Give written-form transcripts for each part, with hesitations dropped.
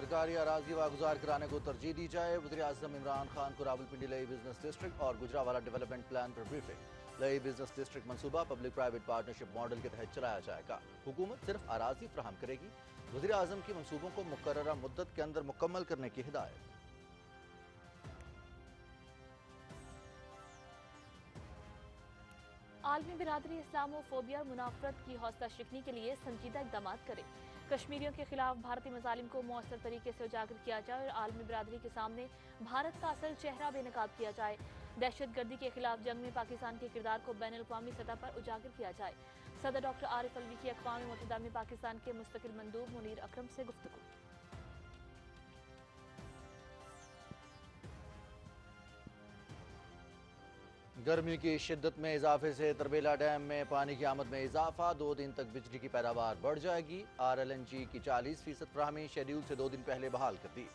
سرکاری اراضی واگزار کرانے کو ترجیح دی جائے، وزیر اعظم عمران خان کو راولپنڈی لئی بزنس ڈسٹرکٹ اور گجرانوالہ ڈیولپمنٹ پلان پر بریفنگ۔ لئی بزنس ڈسٹرکٹ منصوبہ پبلک پرائیویٹ پارٹنرشپ ماڈل کے تحت چلایا جائے گا، حکومت صرف اراضی فراہم کرے گی، وزیر اعظم کی منصوبوں کو مقررہ مدت کے اندر مکمل کرنے کی ہدایت۔ عالمی برادری اسلام و فوبیا اور منافرت کی حوصلہ شکنی کے لیے سنجیدہ اقدامات کرے، کشمیریوں کے خلاف بھارتی مظالم کو مؤثر طریقے سے اجاگر کیا جائے اور عالمی برادری کے سامنے بھارت کا اصل چہرہ بے نقاب کیا جائے، دہشت گردی کے خلاف جنگ میں پاکستان کے کردار کو بین الاقوامی سطح پر اجاگر کیا جائے۔ صدر ڈاکٹر عارف الوی کی اقوام متحدہ میں پاکستان کے مستقل مندوب منیر اکرم سے گفتگو۔ گرمی کی شدت میں اضافے سے تربیلا ڈیم میں پانی کی آمد میں اضافہ، 2 دن تک بجلی کی پیداوار بڑھ جائے گی، RLNG کی 40% فراہمی شیڈول سے 2 دن پہلے بحال کر دی،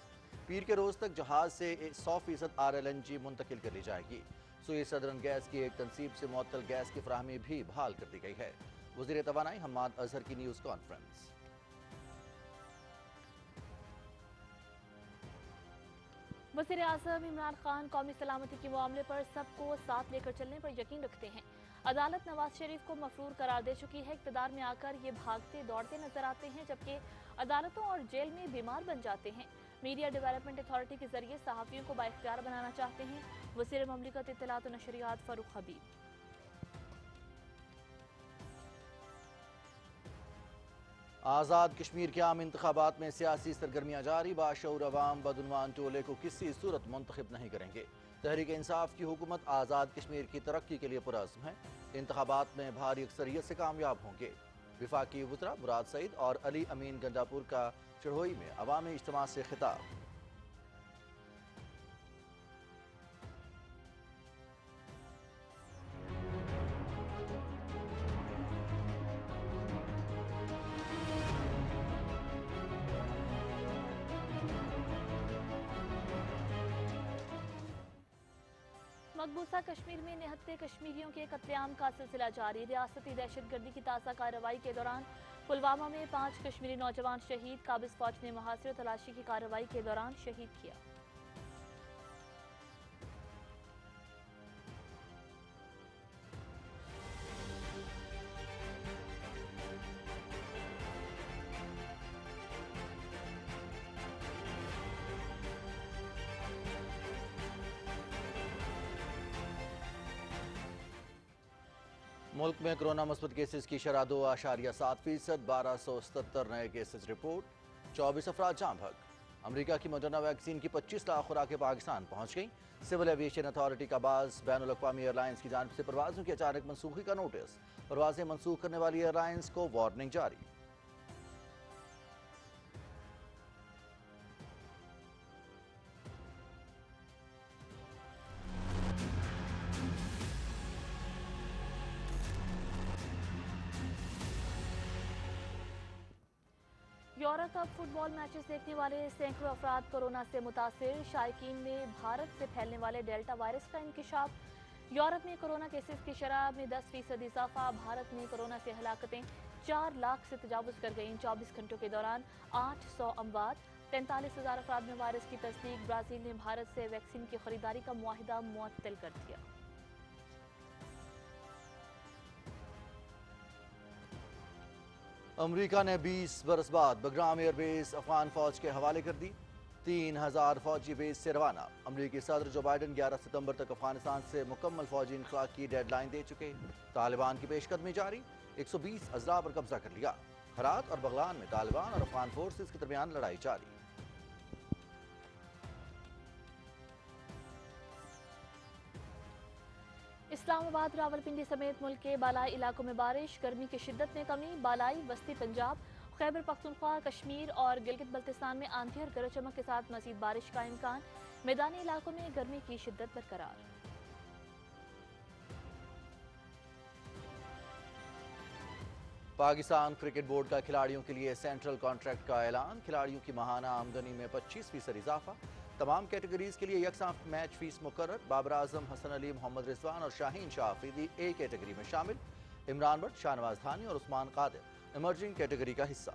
پیر کے روز تک جہاز سے 100% RLNG منتقل کر لی جائے گی، سوئی سدرن گیس کی ایک تنصیب سے معطل گیس کی فراہمی بھی بحال کر دی گئی ہے۔ وزیر توانائی حماد اظہر کی نیوز کانفرنس۔ وزیر اعظم عمران خان قومی سلامتی کے معاملے پر سب کو ساتھ لے کر چلنے پر یقین رکھتے ہیں، عدالت نواز شریف کو مفرور قرار دے چکی ہے، اقتدار میں آ کر یہ بھاگتے دوڑتے نظر آتے ہیں جبکہ عدالتوں اور جیل میں بیمار بن جاتے ہیں، میڈیا ڈیولپمنٹ اتھارٹی کے ذریعے صحافیوں کو بااختیار بنانا چاہتے ہیں، وزیر مملکت اطلاعات و نشریات فاروق حبیب۔ آزاد کشمیر کے عام انتخابات میں سیاسی سرگرمیاں جاری، باشعور عوام بدعنوان ٹولے کو کسی صورت منتخب نہیں کریں گے، تحریک انصاف کی حکومت آزاد کشمیر کی ترقی کے لیے پرعزم ہے، انتخابات میں بھاری اکثریت سے کامیاب ہوں گے۔ وفاقی وزراء مراد سعید اور علی امین گنڈاپور کا چڑھوئی میں عوامی اجتماع سے خطاب۔ مقبوضہ کشمیر میں نہتے کشمیریوں کے قتل عام کا سلسلہ جاری، ریاستی دہشت گردی کی تازہ کارروائی کے دوران پلوامہ میں 5 کشمیری نوجوان شہید، قابض فوج نے محاصرے و تلاشی کی کارروائی کے دوران شہید کیا۔ ملک میں کرونا مثبت کیسز کی شرح 2.7%، 1277 نئے کیسز رپورٹ، 24 افراد جاں بحق۔ امریکہ کی موڈرنا ویکسین کی 25 لاکھ خوراکیں پاکستان پہنچ گئیں، سول ایویشن اتھارٹی کا بعض بین الاقوامی ایئر لائنز کی جانب سے پروازوں کی اچانک منسوخی کا نوٹس، پروازیں منسوخ کرنے والی ایئر لائنز کو وارننگ جاری۔ Euro cup fit ball matches دیکھنے والے سینکڑوں افراد کورونا سے متاثر، شائقین میں بھارت سے پھیلنے والے ڈیلٹا وائرس کا انکشاف، یورپ میں کورونا کیسز کی شرح میں 10% اضافہ، بھارت میں کورونا سے ہلاکتیں 4 لاکھ سے تجاوز کر گئیں، 24 گھنٹوں کے دوران 800 اموات، 43,000 افراد میں وائرس کی تصدیق، برازیل نے بھارت سے ویکسین کی خریداری کا معاہدہ معطل کر دیا۔ امریکہ نے 20 برس بعد بگرام ایئر بیس افغان فوج کے حوالے کر دی، 3000 فوجی بیس سے روانہ، امریکی صدر جو بائیڈن 11 ستمبر تک افغانستان سے مکمل فوجی انخلاء کی ڈیڈ لائن دے چکے، طالبان کی پیش قدمی جاری، 120 اضلاع پر قبضہ کر لیا، ہرات اور بغلان میں طالبان اور افغان فورسز کے درمیان لڑائی جاری۔ اسلام آباد، راولپنڈی سمیت ملک کے بالائی علاقوں میں بارش، گرمی کی شدت میں کمی، بالائی وسطی پنجاب، خیبر پختونخوا، کشمیر اور گلگت بلتستان میں آندھی اور گرج چمک کے ساتھ مزید بارش کا امکان، میدانی علاقوں میں گرمی کی شدت برقرار۔ پاکستان کرکٹ بورڈ کا کھلاڑیوں کے لیے سینٹرل کانٹریکٹ کا اعلان، کھلاڑیوں کی ماہانہ آمدنی میں 25% اضافہ، تمام کیٹیگریز کے لیے یکساں میچ فیس مقرر، بابر اعظم، حسن علی، محمد رضوان اور شاہین شاہ آفریدی اے کیٹیگری میں شامل، عمران بٹ، شاہنواز دھانی اور عثمان قادر ایمرجنگ کیٹیگری کا حصہ۔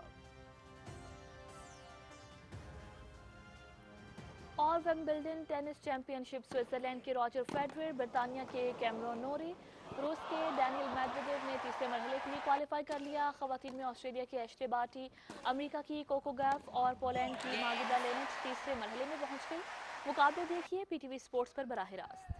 और विंबलडन टेनिस चैंपियनशिप स्विट्जरलैंड के रॉजर फेडरर, बर्तानिया के कैमरॉन नोरी, रूस के डैनियल मेदवेदेव ने तीसरे मरहले के लिए क्वालिफाई कर लिया। खवातीन में ऑस्ट्रेलिया की एश्ले बार्टी, अमेरिका की कोको गॉफ और पोलैंड की मागिदा लेनिच तीसरे मरहले में पहुंच गई। मुकाबले देखिए पीटीवी स्पोर्ट्स पर बराह रास्त।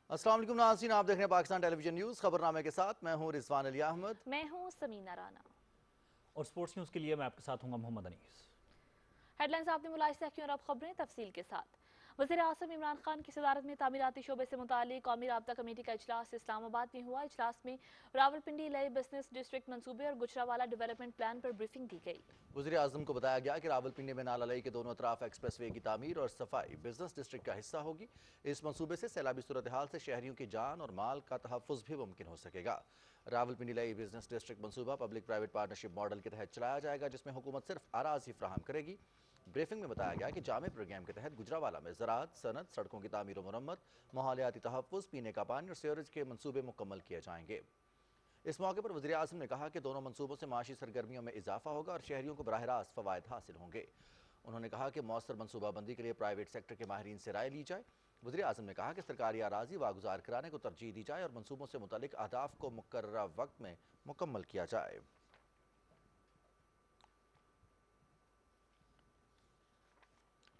अस्सलाम वालेकुम नाज़रीन, आप देख रहे हैं पाकिस्तान टेलीविजन न्यूज़। खबरनामे के साथ मैं हूं रिजवान अली अहमद। मैं हूं समीना राना और स्पोर्ट्स न्यूज़ के लिए मैं आपके साथ हूंगा मोहम्मद अनीस। हेडलाइंस आपने मुलाहिजा की और अब खबरें तफसील के साथ। वज़ीर आज़म इमरान खान की सदारत में तामीराती शोबे से मुताल्लिक़ कौमी राब्ता कमेटी का इजलास इस्लामाबाद में हुआ। इजलास में रावलपिंडी नए बिजनेस डिस्ट्रिक्ट मंसूबे और गुजरावाला डेवलपमेंट प्लान पर ब्रीफिंग दी गई। वज़ीर आज़म को बताया गया कि रावलपिंडी में नाला लई के दोनों अतराफ एक्सप्रेस वे की तामीर और सफाई बिजनेस डिस्ट्रिक्ट का हिस्सा होगी। इस मंसूबे से सैलाबी सूरत हाल से शहरियों की जान और माल का तहफ़्फ़ुज़ भी मुमकिन हो सकेगा। रावलपिंडी लई बिजनेस डिस्ट्रिक्ट मंसूबा पब्लिक प्राइवेट पार्टनरशिप मॉडल के तहत चलाया जाएगा, जिसमें हुकूमत सिर्फ अराज़ी फराहम करेगी। ब्रीफिंग में बताया गया कि जामे प्रोग्राम के तहत गुजरावाला में ज़राअत, सनत, सड़कों की तामीर और मुरम्मत, माहौलियाती तहफ़्फ़ुज़, पीने का पानी और सीवरेज के मंसूबे मुकम्मल किए जाएंगे। इस मौके पर वज़ीर आज़म ने कहा कि दोनों मंसूबों से माशी सरगर्मियों में इजाफा होगा और शहरियों को बराह रास्त फ़वायद हासिल होंगे। उन्होंने कहा कि मौसर मनसूबाबंदी के लिए प्राइवेट सेक्टर के माहिरीन से राय ली जाए। वज़ीर आज़म ने कहा कि सरकारी अराज़ी वागुज़ार कराने को तरजीह दी जाए और मंसूबों से मुतल्लिक़ अहदाफ को मुकर्ररा वक्त में मुकम्मल किया जाए।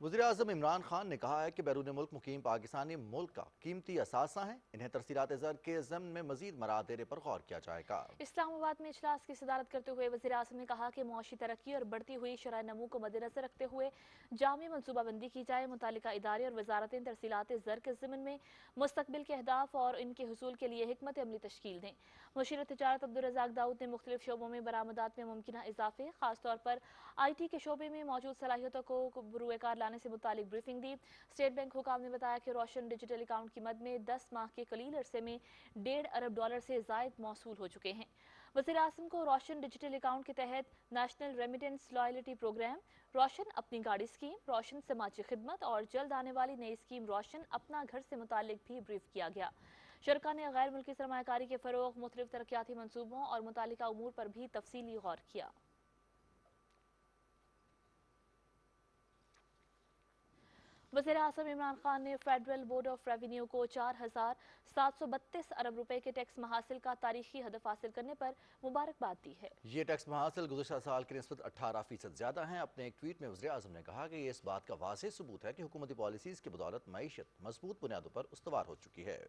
वज़ीर आज़म इमरान खान ने कहा है कि बैरून मुल्क मुकीम पाकिस्तानी मुल्क का कीमती असासा हैं। इन्हें तरसीलात ज़र के ज़म्न में मज़ीद मराद देने पर गौर किया जाएगा। इस्लामाबाद में इजलास की सदारत करते हुए वज़ीर आज़म ने कहा कि मुआशी तरक्की और बढ़ती हुई शरह नमू को मद्देनज़र रखते हुए जामी मनसूबाबंदी की जाए। मुतालिका इदारे और वजारतें तरसीलात ज़र के ज़म्न में मुस्तकबिल के अहदाफ और इनके हुसूल के लिए हिकमत अमली तश्कील दें। मुशीर तिजारत अब्दुर्रज़ाक दाऊद ने मुख्तलिफ शोबों में बरामदात में मुमकिन इजाफे, खासतौर पर IT के शोबे में मौजूद सलाहियतों को बुरुएकार लाने से मुतालिक ब्रीफिंग दी। स्टेट बैंक हुकाम ने बताया कि रोशन डिजिटल अकाउंट की मद में 10 माह के कलील अरसे में $1.5 अरब से जायद मौसूल हो चुके हैं। वज़ीर आज़म को रोशन डिजिटल अकाउंट के तहत नेशनल रेमिटेंस लॉयल्टी प्रोग्राम, रोशन अपनी गाड़ी स्कीम, रोशन समाजी खिदमत और जल्द आने वाली नई स्कीम रोशन अपना घर से मुतालिक भी ब्रीफ किया गया। शरका ने गैर मुल्की सरमायाकारी के फ़रोग़, मुख्तलिफ तरक्याती मनसूबों और मुतालिका उमूर पर भी तफसीली गौर किया। वज़ीर आज़म इमरान खान ने फेडरल बोर्ड ऑफ रेवेन्यू को 4,732 अरब रुपए के टैक्स महासिल का तारीखी हदफ हासिल करने पर मुबारकबाद दी है। ये टैक्स महासिल गुज़श्ता साल की निस्बत 18% ज़्यादा हैं। अपने एक ट्वीट में वज़ीर आज़म ने कहा कि ये इस बात का वाज़ेह सबूत है कि हुकूमती पॉलिसीज़ की बदौलत मईशत मजबूत बुनियादों पर उस्तवार हो चुकी है।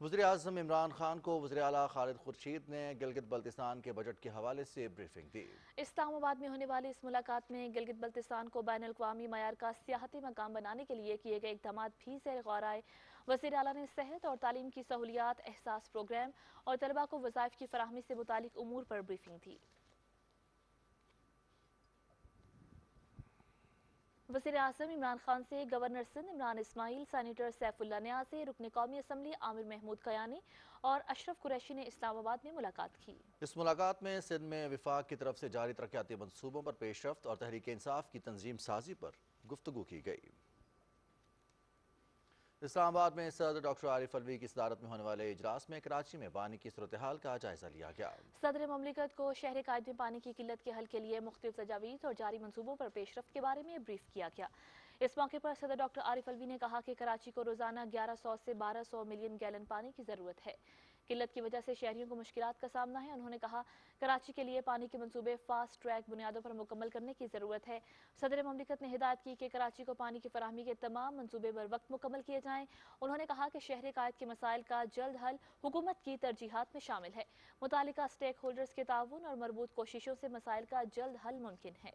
वज़ीर आज़म इमरान खान को वज़ीर आला खालिद खुर्शीद ने गिलगित बल्तिस्तान के बजट के हवाले से ब्रीफिंग दी। इस्लामाबाद में होने वाली इस मुलाकात में गिलगित बल्तिस्तान को बैनुल अक़वामी मयार का सियाहती मकाम बनाने के लिए किए गए इक़दामात भी ज़ेर गौर आए। वज़ीर आला ने सेहत और तालीम की सहूलियात, एहसास प्रोग्राम और तलबा को वज़ाइफ की फराहमी से मुतालिक उमूर पर ब्रीफिंग दी। वज़ीर आज़म इमरान खान से गवर्नर सिंध इमरान इस्माइल, सेनेटर सैफुल्लाह न्याज़ी, रुकन कौमी असम्बली आमिर महमूद कयानी और अशरफ कुरैशी ने इस्लामाबाद में मुलाकात की। इस मुलाकात में सिंध में विफाक की तरफ से जारी तरक्याती मंसूबों पर पेशरफ्त और तहरीक इंसाफ की तंजीम साजी पर गुफ्तगू की गई। इस्लामाबाद में सदर डॉक्टर आरिफ अलवी की सदारत में होने वाले इजलास में कराची में पानी की सूरत हाल का जायजा लिया गया। सदर ममलिकत को शहर कायद में पानी की किल्लत के हल के लिए मुख्तलिफ तजावीज़ और जारी मनसूबों पर पेशरफ्त के बारे में ब्रीफ किया गया। इस मौके पर सदर डॉक्टर आरिफ अलवी ने कहा कि कराची को रोजाना 1100 से 1200 मिलियन गैलन पानी की जरूरत है। किल्लत की वजह से शहरियों को मुश्किलात का सामना है। उन्होंने कहा कराची के लिए पानी के मंसूबे फास्ट ट्रैक बुनियादों पर मुकम्मल करने की ज़रूरत है। सदर ममलिकत ने हिदायत की कि कराची को पानी की फराहमी के तमाम मंसूबे बर वक्त मुकम्मल किए जाएँ। उन्होंने कहा कि शहर कायद के मसाइल का जल्द हल हुकूमत की तरजीहात में शामिल है। मुतालिका स्टेक होल्डर्स के ताउन और मरबूत कोशिशों से मसाइल का जल्द हल मुमकिन है।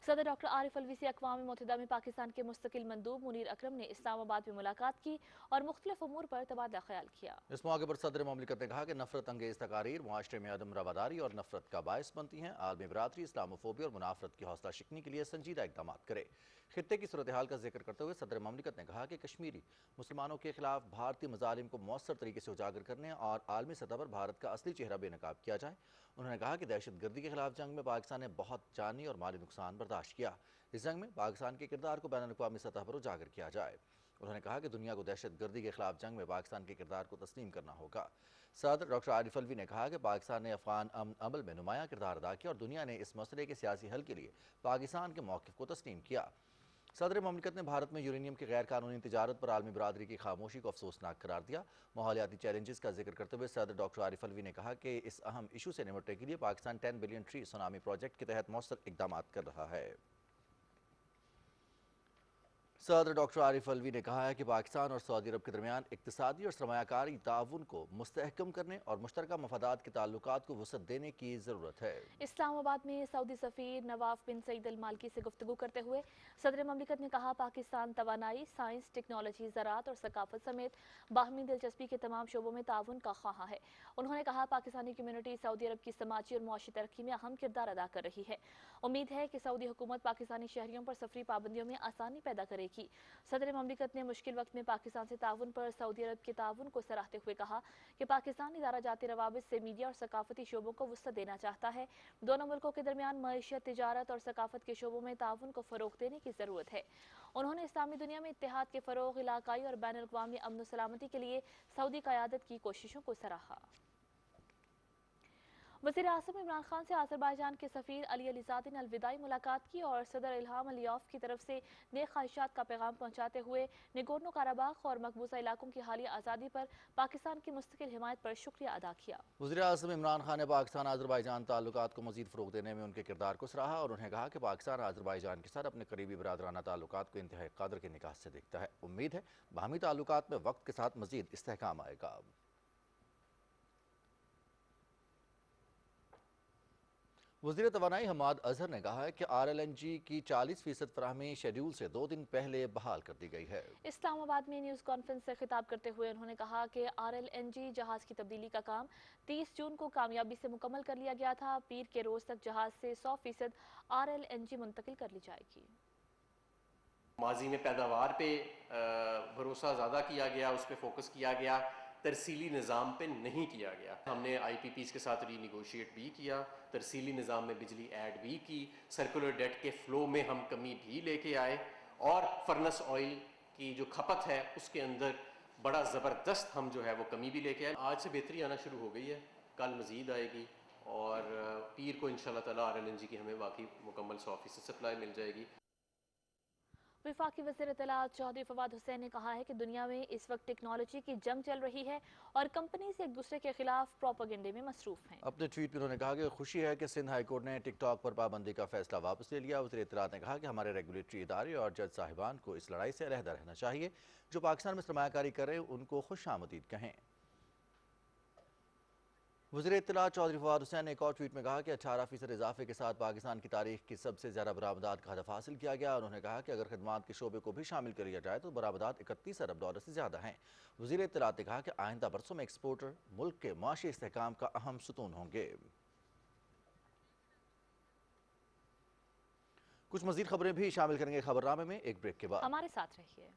सदर डॉक्टर आरिफ अलवी से अक़वाम मुत्तहिदा में पाकिस्तान के मुस्तकिल मंदूब मुनीर अकरम ने इस्लामाबाद में मुलाकात की और मुख्तलिफ उमूर पर तबादला ख्याल किया। इस मौके पर सदर ममलिकत ने कहा कि नफरत अंगेज तकारीर मुआशरे में अदम रवादारी और नफरत का बायस बनती हैं। आलमी बरादरी इस्लामोफोबिया और मुनाफरत की हौसला शिकनी के लिए संजीदा इक़दाम करे। खित्ते की सूरत हाल का जिक्र करते हुए सदर ममलिकत ने कहा कि कश्मीरी मुसलमानों के खिलाफ भारतीय मजालिम को मौसर तरीके से उजागर करने और आलमी सतह पर भारत का असली चेहरा बेनकाब किया जाए। انہوں نے کہا کہ دہشت گردی کے خلاف جنگ میں پاکستان نے بہت جانی اور مالی نقصان برداشت کیا۔ اس جنگ میں پاکستان کے کردار کو بین الاقوامی سطح پر اجاگر کیا جائے۔ انہوں نے کہا کہ دنیا کو دہشت گردی کے خلاف جنگ میں پاکستان کے کردار کو تسلیم کرنا ہوگا۔ صدر ڈاکٹر عارف الوی نے کہا کہ پاکستان نے افغان امن عمل میں نمایاں کردار ادا کیا اور دنیا نے اس مسئلے کے سیاسی حل کے لیے پاکستان کے موقف کو تسلیم کیا۔ صدر مملکت نے بھارت میں یورینیم کی غیر قانونی تجارت پر عالمی برادری کی خاموشی کو افسوسناک قرار دیا۔ ماحولیاتی چیلنجز کا ذکر کرتے ہوئے صدر ڈاکٹر عارف الوی نے کہا کہ اس اہم ایشو سے نمٹنے کے لیے Pakistan 10 billion tree tsunami project کے تحت مؤثر اقدامات کر رہا ہے۔ صدر ڈاکٹر عارف الوی نے کہا ہے کہ پاکستان اور سعودی عرب کے درمیان اقتصادی اور سرمایہ کاری تعاون کو مستحکم کرنے اور مشترکہ مفادات کے تعلقات کو وسعت دینے کی ضرورت ہے۔ اسلام آباد میں سعودی سفیر نواف بن سعید المالکی سے گفتگو کرتے ہوئے صدر مملکت نے کہا پاکستان توانائی، سائنس، ٹیکنالوجی، زراعت اور ثقافت سمیت باہمی دلچسپی کے تمام شعبوں میں تعاون کا خواہاں ہے۔ انہوں نے کہا پاکستانی کمیونٹی سعودی عرب کی سماجی اور معاشی ترقی میں اہم کردار ادا کر رہی ہے۔ امید ہے کہ سعودی حکومت پاکستانی شہریوں پر سفری پابندیوں میں آسانی پیدا کرے گی۔ صدر مملکت نے مشکل وقت میں پاکستان سے تعاون پر سعودی عرب کے تعاون کو سراہتے ہوئے کہا کہ پاکستان ادارہ جاتی روابط سے میڈیا اور ثقافتی شعبوں کو وسعت دینا چاہتا ہے۔ دونوں ملکوں کے درمیان معیشت، تجارت اور ثقافت کے شعبوں میں تعاون کو فروغ دینے کی ضرورت ہے۔ انہوں نے اسلامی دنیا میں اتحاد کے فروغ، علاقائی اور بین الاقوامی امن و سلامتی کے لیے سعودی قیادت کی کوششوں کو سراہا۔ وزیر اعظم عمران خان سے آذربائیجان کے سفیر علی علیزادہ نے الوداعی ملاقات کی اور صدر الہام علیوف کی طرف سے نیک خواہشات کا پیغام پہنچاتے ہوئے نگورنو کاراباخ اور مقبوضہ علاقوں کی حالیہ آزادی پر پاکستان کی مستقل حمایت پر شکریہ ادا کیا۔ وزیر اعظم عمران خان نے پاکستان آذربائیجان تعلقات کو مزید فروغ دینے میں ان کے کردار کو سراہا اور انہیں کہا کہ پاکستان آذربائیجان کے ساتھ اپنے قریبی برادرانہ تعلقات کو انتہائی قدر کے نگاہ سے دیکھتا ہے۔ امید ہے باہمی تعلقات میں وقت کے ساتھ مزید استحکام آئے گا۔ وزیر توانائی حماد اظہر نے کہا ہے کہ RLNG کی 40% فراہمی شیڈول سے 2 دن پہلے بحال کر دی گئی ہے۔ اسلام آباد میں نیوز کانفرنس سے خطاب کرتے ہوئے انہوں نے کہا کہ RLNG جہاز کی تبدیلی کا کام 30 جون کو کامیابی سے مکمل کر لیا گیا تھا۔ پیر کے روز تک جہاز سے 100% RLNG منتقل کر لی جائے گی۔ ماضی میں پیداوار پہ بھروسہ زیادہ کیا گیا، اس پہ فوکس کیا گیا، ترسیلی نظام پہ نہیں کیا گیا۔ ہم نے IPPs کے ساتھ ری نیگوشیٹ بھی کیا، ترسیلی نظام میں بجلی ایڈ بھی کی، سرکولر ڈیٹ کے فلو میں ہم کمی بھی لے کے آئے اور فرنس آئل کی جو کھپت ہے اس کے اندر بڑا زبردست ہم جو ہے وہ کمی بھی لے کے آئے۔ آج سے بہتری آنا شروع ہو گئی ہے، کل مزید آئے گی اور پیر کو انشاءاللہ تعالیٰ RLNG کی ہمیں واقعی مکمل 100% سپلائی مل جائے گی۔ وفاقی وزیر اطلاعات چودھری فواد حسین نے کہا ہے کہ دنیا میں اس وقت ٹیکنالوجی کی جنگ چل رہی ہے اور کمپنیز ایک دوسرے کے خلاف پروپیگنڈے میں مصروف ہیں۔ اپنے ٹویٹ میں انہوں نے کہا کہ خوشی ہے کہ سندھ ہائی کورٹ نے ٹک ٹاک پر پابندی کا فیصلہ واپس لے لیا۔ وزیر اطلاعات نے کہا کہ ہمارے ریگولیٹری ادارے اور جج صاحبان کو اس لڑائی سے علیحدہ رہنا چاہیے۔ جو پاکستان میں سرمایہ کاری کر رہے ہیں ان کو خوش آمدید کہیں۔ وزیر اطلاعات چودھری فواد حسین نے ایک اور ٹویٹ میں کہا کہ 18% اضافے کے ساتھ پاکستان کی تاریخ کی سب سے زیادہ برآمدات کا ہدف حاصل کیا گیا۔ انہوں نے کہا کہ اگر خدمات کے شعبے کو بھی شامل کر لیا جائے تو برآمدات 31 ارب ڈالر سے زیادہ ہیں۔ وزیر اطلاعات نے کہا کہ آئندہ برسوں میں ایکسپورٹر ملک کے معاشی استحکام کا اہم ستون ہوں گے۔ کچھ مزید خبریں بھی شامل کریں گے خبرنامے میں، ایک بریک کے بعد۔ ہمارے ساتھ رہیے۔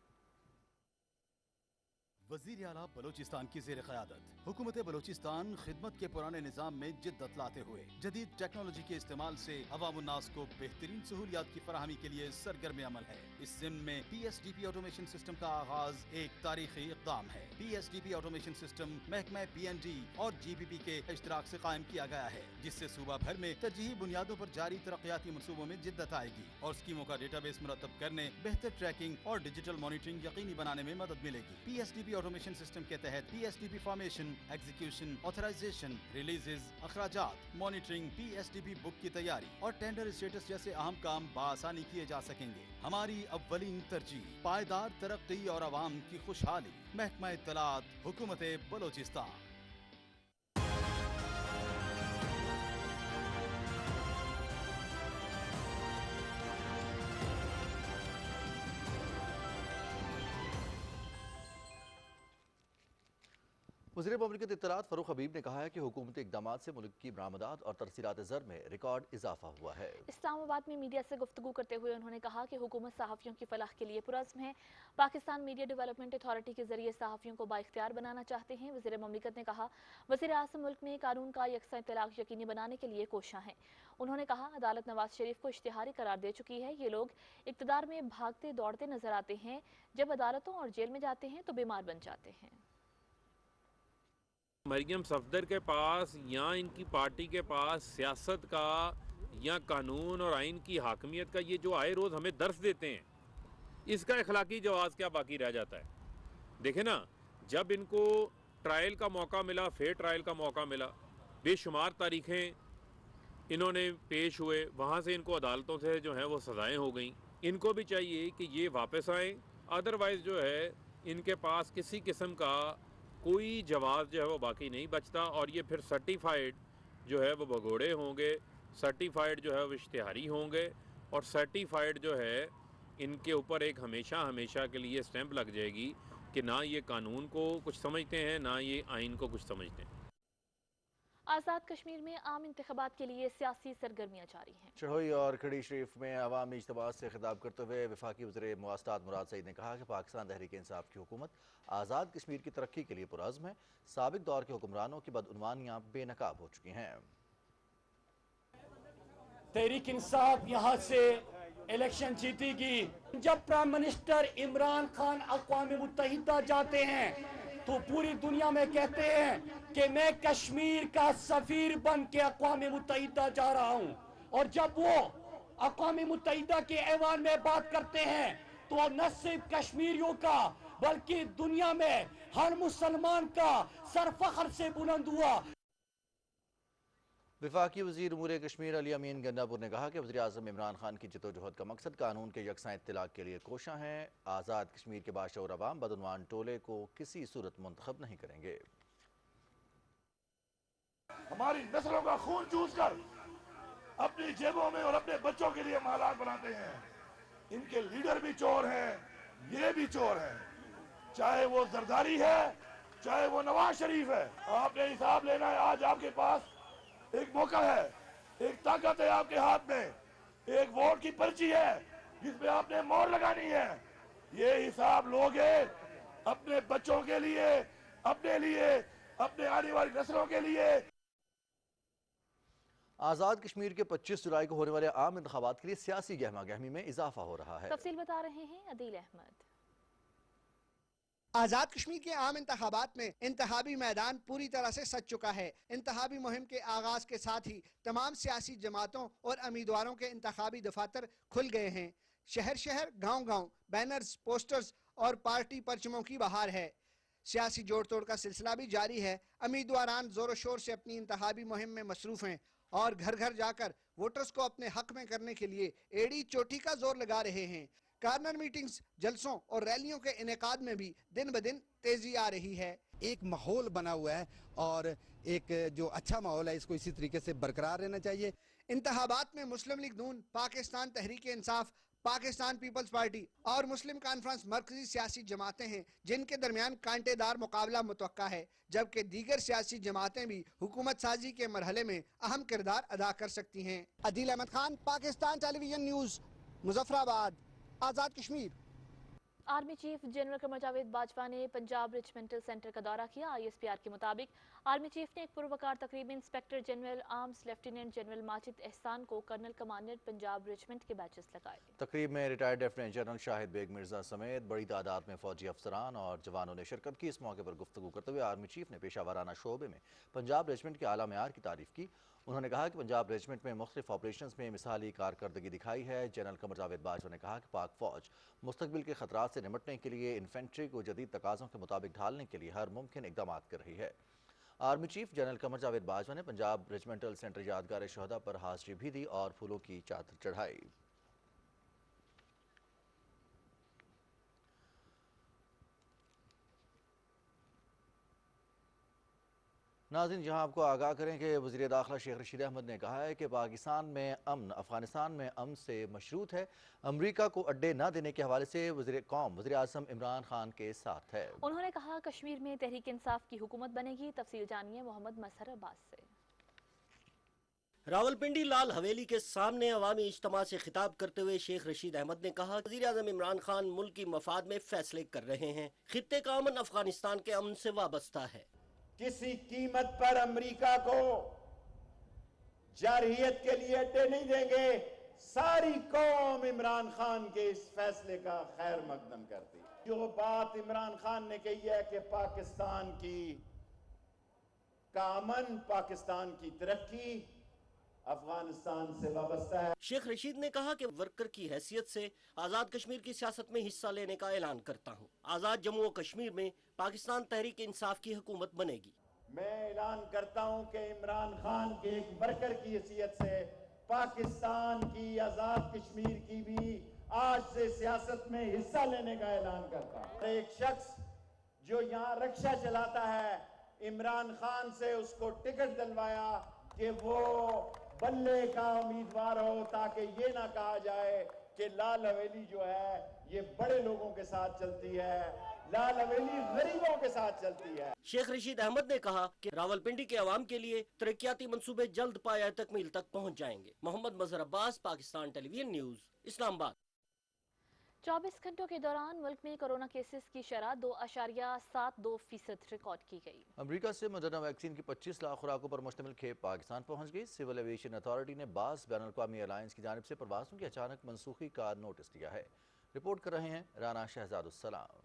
وزیر اعلیٰ بلوچستان کی زیر قیادت حکومت بلوچستان خدمت کے پرانے نظام میں جدت لاتے ہوئے جدید ٹیکنالوجی کے استعمال سے عوام الناس کو بہترین سہولیات کی فراہمی کے لیے سرگرم عمل ہے۔ اس ضمن میں PSDP آٹومیشن سسٹم کا آغاز ایک تاریخی اقدام ہے۔ PSDP آٹومیشن سسٹم محکمہ PNG اور GPP کے اشتراک سے قائم کیا گیا ہے، جس سے صوبہ بھر میں ترجیحی بنیادوں پر جاری ترقیاتی منصوبوں میں جدت آئے گی اور اسکیموں کا ڈیٹا بیس مرتب کرنے، بہتر ٹریکنگ اور ڈیجیٹل مانیٹرنگ یقینی بنانے میں مدد ملے گی۔ PSDP آٹومیشن سسٹم کے تحت PSDP formation, execution, authorisation, releases, اخراجات، مانیٹرنگ، PSDP بک کی تیاری اور ٹینڈر اسٹیٹس جیسے اہم کام بآسانی کیے جا سکیں گے۔ ہماری اولین ترجیح پائیدار ترقی اور عوام کی خوشحالی۔ محکمہ اطلاعات، حکومت بلوچستان۔ वज़ीर मुमलिकत इत्तलात फ़ारूक हबीब ने कहा है कि हुकूमती इक़दामात से मुल्क की बरामदात और तरसीलात ज़र में रिकॉर्ड इजाफा हुआ है। इस्लामाबाद में मीडिया से गुफ्तगू करते हुए उन्होंने कहा कि हुकूमत सहाफ़ियों की फलाह के लिए पुरज़्म है। पाकिस्तान मीडिया डेवलपमेंट अथॉरिटी के जरिए सहाफ़ियों को बाइख्तियार बनाना चाहते हैं। वज़ीर मुमलिकत ने कहा, वज़ीर आज़म मुल्क में कानून का यकसा इत्तलाक़ यकीनी बनाने के लिए कोशां हैं। उन्होंने कहा, अदालत नवाज शरीफ को इश्तिहारी करार दे चुकी है। ये लोग इक़्तिदार में भागते दौड़ते नजर आते हैं, जब अदालतों और जेल में जाते हैं तो बीमार बन जाते हैं। मरियम सफदर के पास या इनकी पार्टी के पास सियासत का या कानून और आइन की हाकमियत का ये जो आए रोज़ हमें दर्स देते हैं, इसका अखलाकी जवाब क्या बाकी रह जाता है। देखे ना, जब इनको ट्रायल का मौका मिला, फेयर ट्रायल का मौका मिला, बेशुमार तारीखें इन्होंने पेश हुए, वहाँ से इनको अदालतों से जो है वो सज़ाएँ हो गई। इनको भी चाहिए कि ये वापस आएँ, अदरवाइज़ जो है इनके पास किसी किस्म का कोई जवाब जो है वो बाकी नहीं बचता और ये फिर सर्टिफाइड जो है वो भगोड़े होंगे, सर्टिफाइड जो है वो इश्तिहारी होंगे और सर्टिफाइड जो है इनके ऊपर एक हमेशा हमेशा के लिए स्टैंप लग जाएगी कि ना ये कानून को कुछ समझते हैं, ना ये आइन को कुछ समझते हैं। आज़ाद कश्मीर में आम इंतखाबात के लिए सियासी सरगर्मियां जारी हैं। चढ़ोई और खड़ी शरीफ में अवामी इज्तिमा से खिताब करते हुए वफाकी वज़ीर मुआससात मुराद सईद ने कहा कि पाकिस्तान तहरीक इंसाफ की हुकूमत आज़ाद कश्मीर की तरक्की के लिए पुरज़्म है। साबिक दौर के हुक्मरानों की बदउनवानियां बेनकाब हो चुकी हैं। तहरीक इंसाफ यहाँ से इलेक्शन जीतेगी। जब प्राइम मिनिस्टर इमरान खान अक़वाम मुत्तहिदा जाते हैं तो पूरी दुनिया में कहते हैं कि मैं कश्मीर का सफीर बन के अक़वाम मुत्तहिदा जा रहा हूं, और जब वो अक़वाम मुत्तहिदा के ऐवान में बात करते हैं तो न सिर्फ कश्मीरियों का बल्कि दुनिया में हर मुसलमान का सर फख्र से बुलंद हुआ। वफाकी वज़ीर उमूर कश्मीर अली अमीन गंडापुर ने कहा कि वज़ीर आज़म इमरान खान की जदोजहद का मकसद कानून के यकसा इत्तलाक़ के लिए कोशां है। आज़ाद कश्मीर के बाशऊर अवाम बदउनवान टोले को किसी सूरत मुंतखब नहीं करेंगे। हमारी नस्लों का खून चूस कर अपनी जेबों में और अपने बच्चों के लिए मालात बनाते हैं। इनके लीडर भी चोर हैं, ये भी चोर हैं, चाहे वो जरदारी है, चाहे वो नवाज शरीफ है। आपने हिसाब लेना है। आज आपके पास एक मौका है, एक ताकत है आपके हाथ में, एक वोट की पर्ची है जिसमें आपने मोहर लगानी है। ये हिसाब लोगे अपने बच्चों के लिए, अपने लिए, अपने आने वाली नस्लों के लिए। आज़ाद कश्मीर के 25 जुलाई को होने वाले आम इंतखाबात के लिए सियासी गहमा गहमी में इजाफा हो रहा है। तफसील बता रहे हैं अदील अहमद। आज़ाद कश्मीर के आम इंतखाबात में इंतखाबी मैदान पूरी तरह से सज चुका है। इंतखाबी मुहिम के आगाज के साथ ही तमाम सियासी जमातों और उम्मीदवारों के इंतखाबी दफातर खुल गए हैं। शहर शहर, गांव गांव बैनर्स, पोस्टर्स और पार्टी परचमों की बहार है। सियासी जोड़ तोड़ का सिलसिला भी जारी है। उम्मीदवारान जोर शोर से अपनी इंतखाबी मुहिम में मसरूफ हैं और घर घर जाकर वोटर्स को अपने हक में करने के लिए एड़ी चोटी का जोर लगा रहे हैं। कार्नर मीटिंग्स, जलसों और रैलियों के इनेकाद में भी दिन ब दिन तेजी आ रही है। एक माहौल बना हुआ है और एक जो अच्छा माहौल है इसको इसी तरीके से बरकरार रहना चाहिए। इंतखाबात में मुस्लिम लीग नून, पाकिस्तान तहरीक इंसाफ, पाकिस्तान पीपल्स पार्टी और मुस्लिम कॉन्फ्रेंस मरकजी सियासी जमातें हैं जिनके दरमियान कांटेदार मुकाबला मुतवक्का है, जबकि दीगर सियासी जमातें भी हुकूमत साजी के मरहले में अहम किरदार अदा कर सकती हैं। Adeel Ahmad Khan, Pakistan television news, Muzaffarabad, Azad Kashmir. Army chief general Qamar Javed Bajwa ने पंजाब रेजिमेंटल सेंटर का दौरा किया। ISPR के मुताबिक आर्मी चीफ ने एक पुरवकार तकरीब में inspector general arms lieutenant general Majid Ehsan को कर्नल कमांडेंट पंजाब रेजिमेंट के बैचेस लगाए। तकरीब में retired lieutenant general Shahid Baig Mirza समेत बड़ी तादाद में फौजी अफसरान और जवानों ने शिरकत की। इस मौके पर गुफ्तगू करते हुए आर्मी चीफ ने पेशावराना शोबे में पंजाब रेजिमेंट के आला मेयार की तारीफ की। उन्होंने कहा कि पंजाब रेजिमेंट में मुख्तलिफ ऑपरेशंस में मिसाली कारकर्दगी दिखाई है। जनरल कमर जावेद बाजवा ने कहा कि पाक फौज मुस्तकबिल के खतरात से निपटने के लिए इन्फेंट्री को जदीद तकाज़ों के मुताबिक ढालने के लिए हर मुमकिन इकदाम कर रही है। Army chief general Qamar Javed Bajwa ने पंजाब रेजिमेंटल सेंटर यादगार शहदा पर हाजिरी भी दी और फूलों की चादर चढ़ाई। नाज़रीन, जहां आपको आगाह करें कि वज़ीर दाखिला शेख रशीद अहमद ने कहा है कि पाकिस्तान में अमन अफगानिस्तान में अमन से मशरूत है। अमरीका को अड्डे न देने के हवाले से वज़ीर आज़म इमरान खान के साथ है। उन्होंने कहा कश्मीर में तहरीक इंसाफ की हुकूमत बनेगी। तफसील जानिए मोहम्मद मजहर अब्बास से। रावलपिंडी लाल हवेली के सामने अवामी इज्तिमा से खिताब करते हुए शेख रशीद अहमद ने कहा वज़ीर आज़म इमरान खान मुल्क की मफाद में फैसले कर रहे हैं। खित्ते का अमन अफगानिस्तान के अमन से वाबस्ता है। किसी कीमत पर अमेरिका को जारहियत के लिए अड्डे नहीं देंगे। सारी कौम इमरान खान के इस फैसले का खैर मकदम करती है। जो बात इमरान खान ने कही है कि पाकिस्तान का अमन, पाकिस्तान की तरक्की अफगानिस्तान से वाबस्ता है। शेख रशीद ने कहा कि वर्कर की हैसियत से आज़ाद कश्मीर की सियासत में हिस्सा लेने का ऐलान करता हूँ। आज़ाद जम्मू और कश्मीर में पाकिस्तान तहरीक इंसाफ की हुकूमत बनेगी। मैं ऐलान करता हूँ कि इमरान खान के एक वर्कर की हैसियत से पाकिस्तान की आज़ाद कश्मीर की भी आज से सियासत में हिस्सा लेने का ऐलान करता हूँ। एक शख्स जो यहाँ रक्षा चलाता है, इमरान खान से उसको टिकट दिलवाया कि वो बल्ले का उम्मीदवार हो, ताकि ये ना कहा जाए कि लाल हवेली जो है ये बड़े लोगों के साथ चलती है, लाल हवेली गरीबों के साथ चलती है। शेख रशीद अहमद ने कहा कि रावलपिंडी के अवाम के लिए तरक्याती मंसूबे जल्द पाया तकमील तक पहुँच जाएंगे। मोहम्मद मजहर अब्बास, पाकिस्तान टेलीविजन न्यूज़, इस्लामाबाद। 24 घंटों के दौरान मुल्क में कोरोना केसेस की शरह 2.72% रिकॉर्ड की गई। अमेरिका से मॉडर्ना वैक्सीन की 25 लाख खुराकों पर मुश्तमिल खेप पाकिस्तान पहुंच गई। सिविल एविएशन अथॉरिटी ने बास बैनुल-अक़वामी एयरलाइंस की जानिब से प्रवासों की अचानक मनसूखी का नोटिस दिया है। रिपोर्ट कर रहे हैं Rana Shahzadussalam.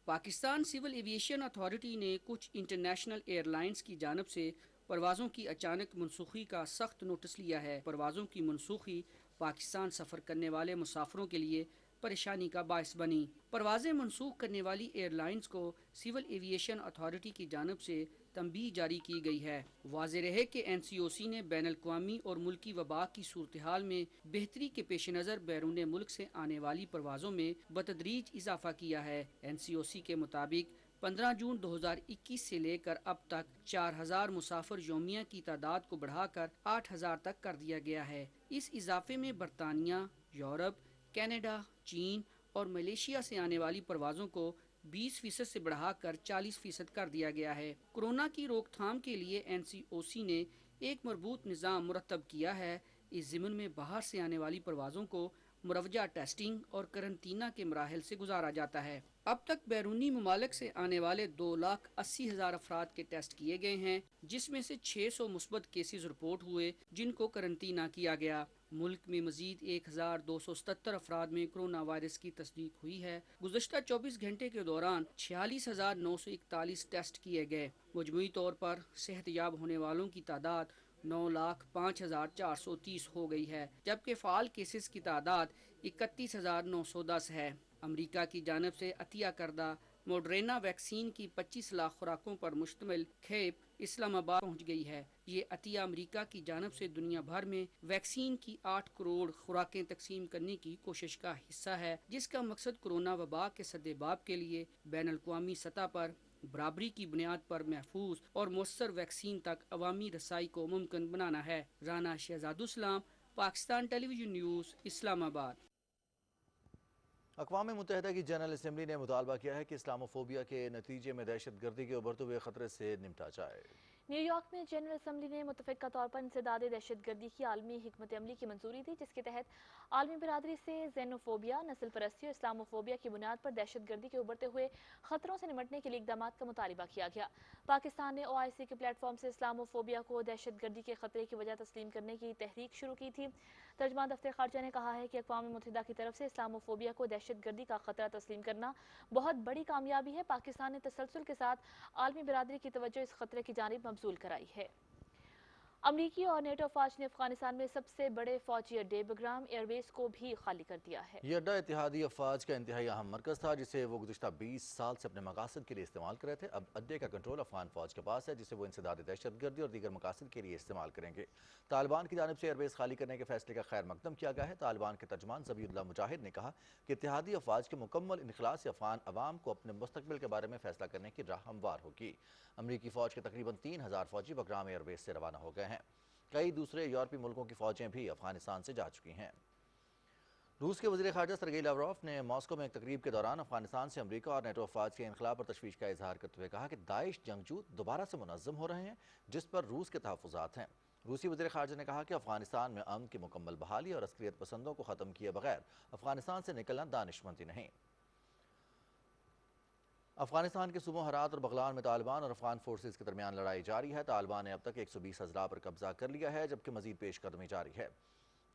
Pakistan civil aviation authority ने कुछ इंटरनेशनल एयरलाइंस की जानिब से परवाज़ों की अचानक मनसूखी का सख्त नोटिस लिया है। परवाज़ों की मनसूखी पाकिस्तान सफ़र करने वाले मुसाफिरों के लिए परेशानी का बायस बनी। परवाज़ें मनसूख करने वाली एयरलाइंस को सिविल एविएशन अथॉरिटी की जानिब से तंबीह जारी की गई है। वाज़े रहे कि NCOC ने बैनुल-अक़वामी और मुल्की वबा की सूरत हाल में बेहतरी के पेश नज़र बैरून मुल्क से आने वाली परवाज़ों में बतदरीज इजाफा किया है। NCOC के मुताबिक 15 जून 2021 से लेकर अब तक 4000 मुसाफिर योमिया की तादाद को बढ़ाकर 8000 तक कर दिया गया है। इस इजाफे में बरतानिया, यूरोप, कनाडा, चीन और मलेशिया से आने वाली परवाज़ों को 20% से बढ़ाकर 40% कर दिया गया है। कोरोना की रोकथाम के लिए NCOC ने एक मरबूत निज़ाम मुरतब किया है। इस ज़िम्न में बाहर से आने वाली परवाज़ों को मुरवजा टेस्टिंग और करंतना के मराहल से गुजारा जाता है। अब तक बैरूनी ममालिक से आने वाले 2,80,000 अफराद के टेस्ट किए गए हैं, जिसमें से 600 मुस्बत केसेस रिपोर्ट हुए जिनको करंतना किया गया। मुल्क में मजीद 1,277 अफराद में कोरोना वायरस की तस्दीक हुई है। गुज़श्ता 24 घंटे के दौरान 46,941 टेस्ट किए गए। मजमूई तौर पर सेहतयाब होने वालों की तादाद 9,05,430 हो गई है, जबकि फ़ाल केसेस की तादाद 31,910 है। अमेरिका की जानिब से अतिया करदा मॉडर्ना वैक्सीन की 25 लाख खुराकों पर मुश्तमिल खेप इस्लामाबाद पहुंच गई है। ये अतिया अमेरिका की जानिब से दुनिया भर में वैक्सीन की 8 करोड़ खुराकें तकसीम करने की कोशिश का हिस्सा है, जिसका मकसद कोरोना वबा के सद्देबाब के लिए बैनुल-अक़वामी सतह पर बराबरी की बुनियाद पर महफूज और मुअस्सर वैक्सीन तक अवामी रसाई को मुमकिन बनाना है। Rana Shahzadussalam, Pakistan television news, Islamabad. अक़वाम मुत्तहिदा की जनरल असम्बली ने मुतालबा किया है कि इस्लामोफोबिया के नतीजे में दहशत गर्दी के उभरते हुए खतरे से निपटा जाए। न्यूयॉर्क में जनरल असम्बली ने मुतफ़िक़ा तौर पर इंसदाद दहशत गर्दी की आलमी हिकमत अमली की मंजूरी दी, जिसके तहत आलमी बरादरी से ज़ेनोफोबिया, नस्ल परस्ती और इस्लामोफोबिया की बुनियाद पर दहशत गर्दी के उभरते हुए खतरों से निपटने के लिए इक़दाम का मुतालबा किया गया। पाकिस्तान ने OIC के प्लेटफॉर्म से इस्लामोफोबिया को दहशत गर्दी के खतरे की वजह तस्लीम करने की तहरीक शुरू की थी। तर्जमान दफ्तर खारजा ने कहा है कि अक़वाम मुत्तहिदा की तरफ से इस्लामोफोबिया को दहशत गर्दी का खतरा तस्लीम करना बहुत बड़ी कामयाबी है। पाकिस्तान ने तसलसल के साथ आलमी बरादरी की तवज्जो इस खतरे की जानिब मबज़ूल कराई है। अमरीकी और नेटो फौज ने अफगानिस्तान में सबसे बड़े फौजी अड्डे बग्राम एयरबेस को भी खाली कर दिया है। ये अड्डा इत्तेहादी अफवाज का इंतहाई अहम मरकज था जिसे वो गुज़िश्ता 20 साल से अपने मकासद के लिए इस्तेमाल कर रहे थे। अब अड्डे का कंट्रोल अफगान फौज के पास है जिसे वो इंसदाद दहशतगर्दी और दीगर मकासद के लिए इस्तेमाल करेंगे। तालिबान की जानिब से एयरबेस खाली करने के फैसले का खैर मकदम किया गया है। तालिबान के तर्जमान ज़बीउल्लाह मुजाहिद ने कहा कि इत्तेहादी अफवाज के मुकम्मल इनखला से अफगान अवाम को अपने मुस्तकबिल के बारे में फैसला करने की राह हमवार होगी। अमरीकी फौज के तकरीबन 3000 फौजी बग्राम एयरबेस से रवाना हो गए हैं। कई दूसरे यूरोपीय मुल्कों की फौजें भी अफगानिस्तान से जा चुकी हैं। रूस के वज़ीर ख़ारजा सरगेई लावरोव ने मॉस्को में एक तकरीब के दौरान अफगानिस्तान से अमरीका और नेटो अफवाज के इनखला पर तशवीश का इजहार करते हुए कहा कि दाइश जंगजू दोबारा से मुनज़्ज़म हो रहे हैं जिस पर रूस के तहफ़्फ़ुज़ात हैं। रूसी वज़ीर ख़ारजा ने कहा कि अफगानिस्तान में अमन की मुकम्मल बहाली और अस्करियत पसंदों को ख़त्म किए बगैर अफगानिस्तान से निकलना दानिशमंदी नहीं। अफगानिस्तान के सूबों हरात और बगलान में तालिबान और अफगान फोर्सेस के दरमियान लड़ाई जारी है। तालिबान ने अब तक 120 अजला पर कब्जा कर लिया है जबकि मजीद पेशकदमी जारी है।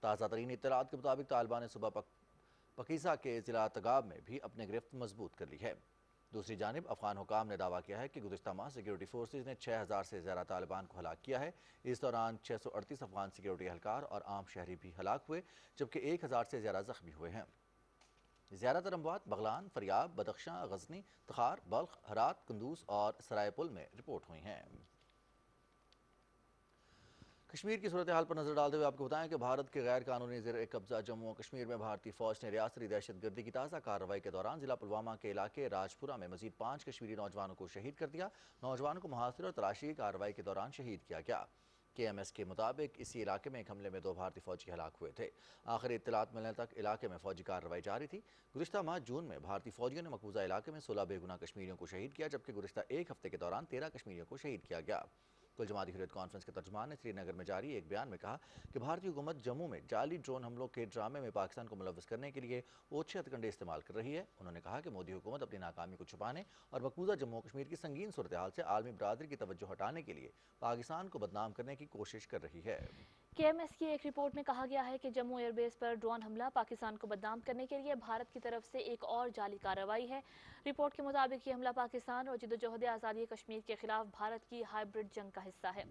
ताज़ा तरीन इत्तलात के मुताबिक तालिबान ने सुबह पकीसा के ज़िला तगाब में भी अपनी गिरफ्त मजबूत कर ली है। दूसरी जानिब अफगान हुकाम ने दावा किया है कि गुज़िश्ता माह सिक्योरिटी फोर्सेज ने 6000 से ज़्यादा तालिबान को हलाक किया है। इस दौरान 638 अफगान सिक्योरिटी एहलकार और आम शहरी भी हलाक हुए जबकि 1000 से ज़्यादा ज़ख्मी हुए हैं। ज़्यादातर अमवात बगलान, फरियाब, बदख्शां, गजनी, तखार, बल्ख, हरात, कुंदूज और सरायपुल में रिपोर्ट हुई हैं। कश्मीर की सूरत हाल पर नजर डालते हुए आपको बताएं कि भारत के गैर कानूनी ज़ेर कब्जा जम्मू और कश्मीर में भारतीय फौज ने रियासती दहशतगर्दी की ताज़ा कार्रवाई के दौरान जिला पुलवामा के इलाके राजपुरा में मजीद 5 कश्मीरी नौजवानों को शहीद कर दिया। नौजवानों को मुहासिर और तलाशी की कार्रवाई के दौरान शहीद किया गया। KMS के मुताबिक इसी इलाके में एक हमले में 2 भारतीय फौजी हलाक हुए थे। आखिरी इत्तलात मिलने तक इलाके में फौजी कार्रवाई जारी थी। गुज़िश्ता माह जून में भारतीय फौजियों ने मकबूजा इलाके में 16 बेगुनाह कश्मीरियों को शहीद किया जबकि गुज़िश्ता एक हफ्ते के दौरान 13 कश्मीरियों को शहीद किया गया। कुल जमाती हुर्रियत कॉन्फ्रेंस के तर्जुमान ने श्रीनगर में जारी एक बयान में कहा कि भारतीय हुकूमत जम्मू में जाली ड्रोन हमलों के ड्रामे में पाकिस्तान को मुलव्वस करने के लिए ओछे हथकंडे इस्तेमाल कर रही है। उन्होंने कहा कि मोदी हुकूमत अपनी नाकामी को छुपाने और मकबूजा जम्मू कश्मीर की संगीन सूरत हाल से आलमी बरादरी की तवज्जो हटाने के लिए पाकिस्तान को बदनाम करने की कोशिश कर रही है। KMS की एक रिपोर्ट में कहा गया है कि जम्मू एयरबेस पर ड्रोन हमला पाकिस्तान को बदनाम करने के लिए भारत की तरफ से एक और जाली कार्रवाई है। रिपोर्ट के मुताबिक ये हमला पाकिस्तान और जिद्दोजहद आज़ादी कश्मीर के खिलाफ भारत की हाइब्रिड जंग का हिस्सा है।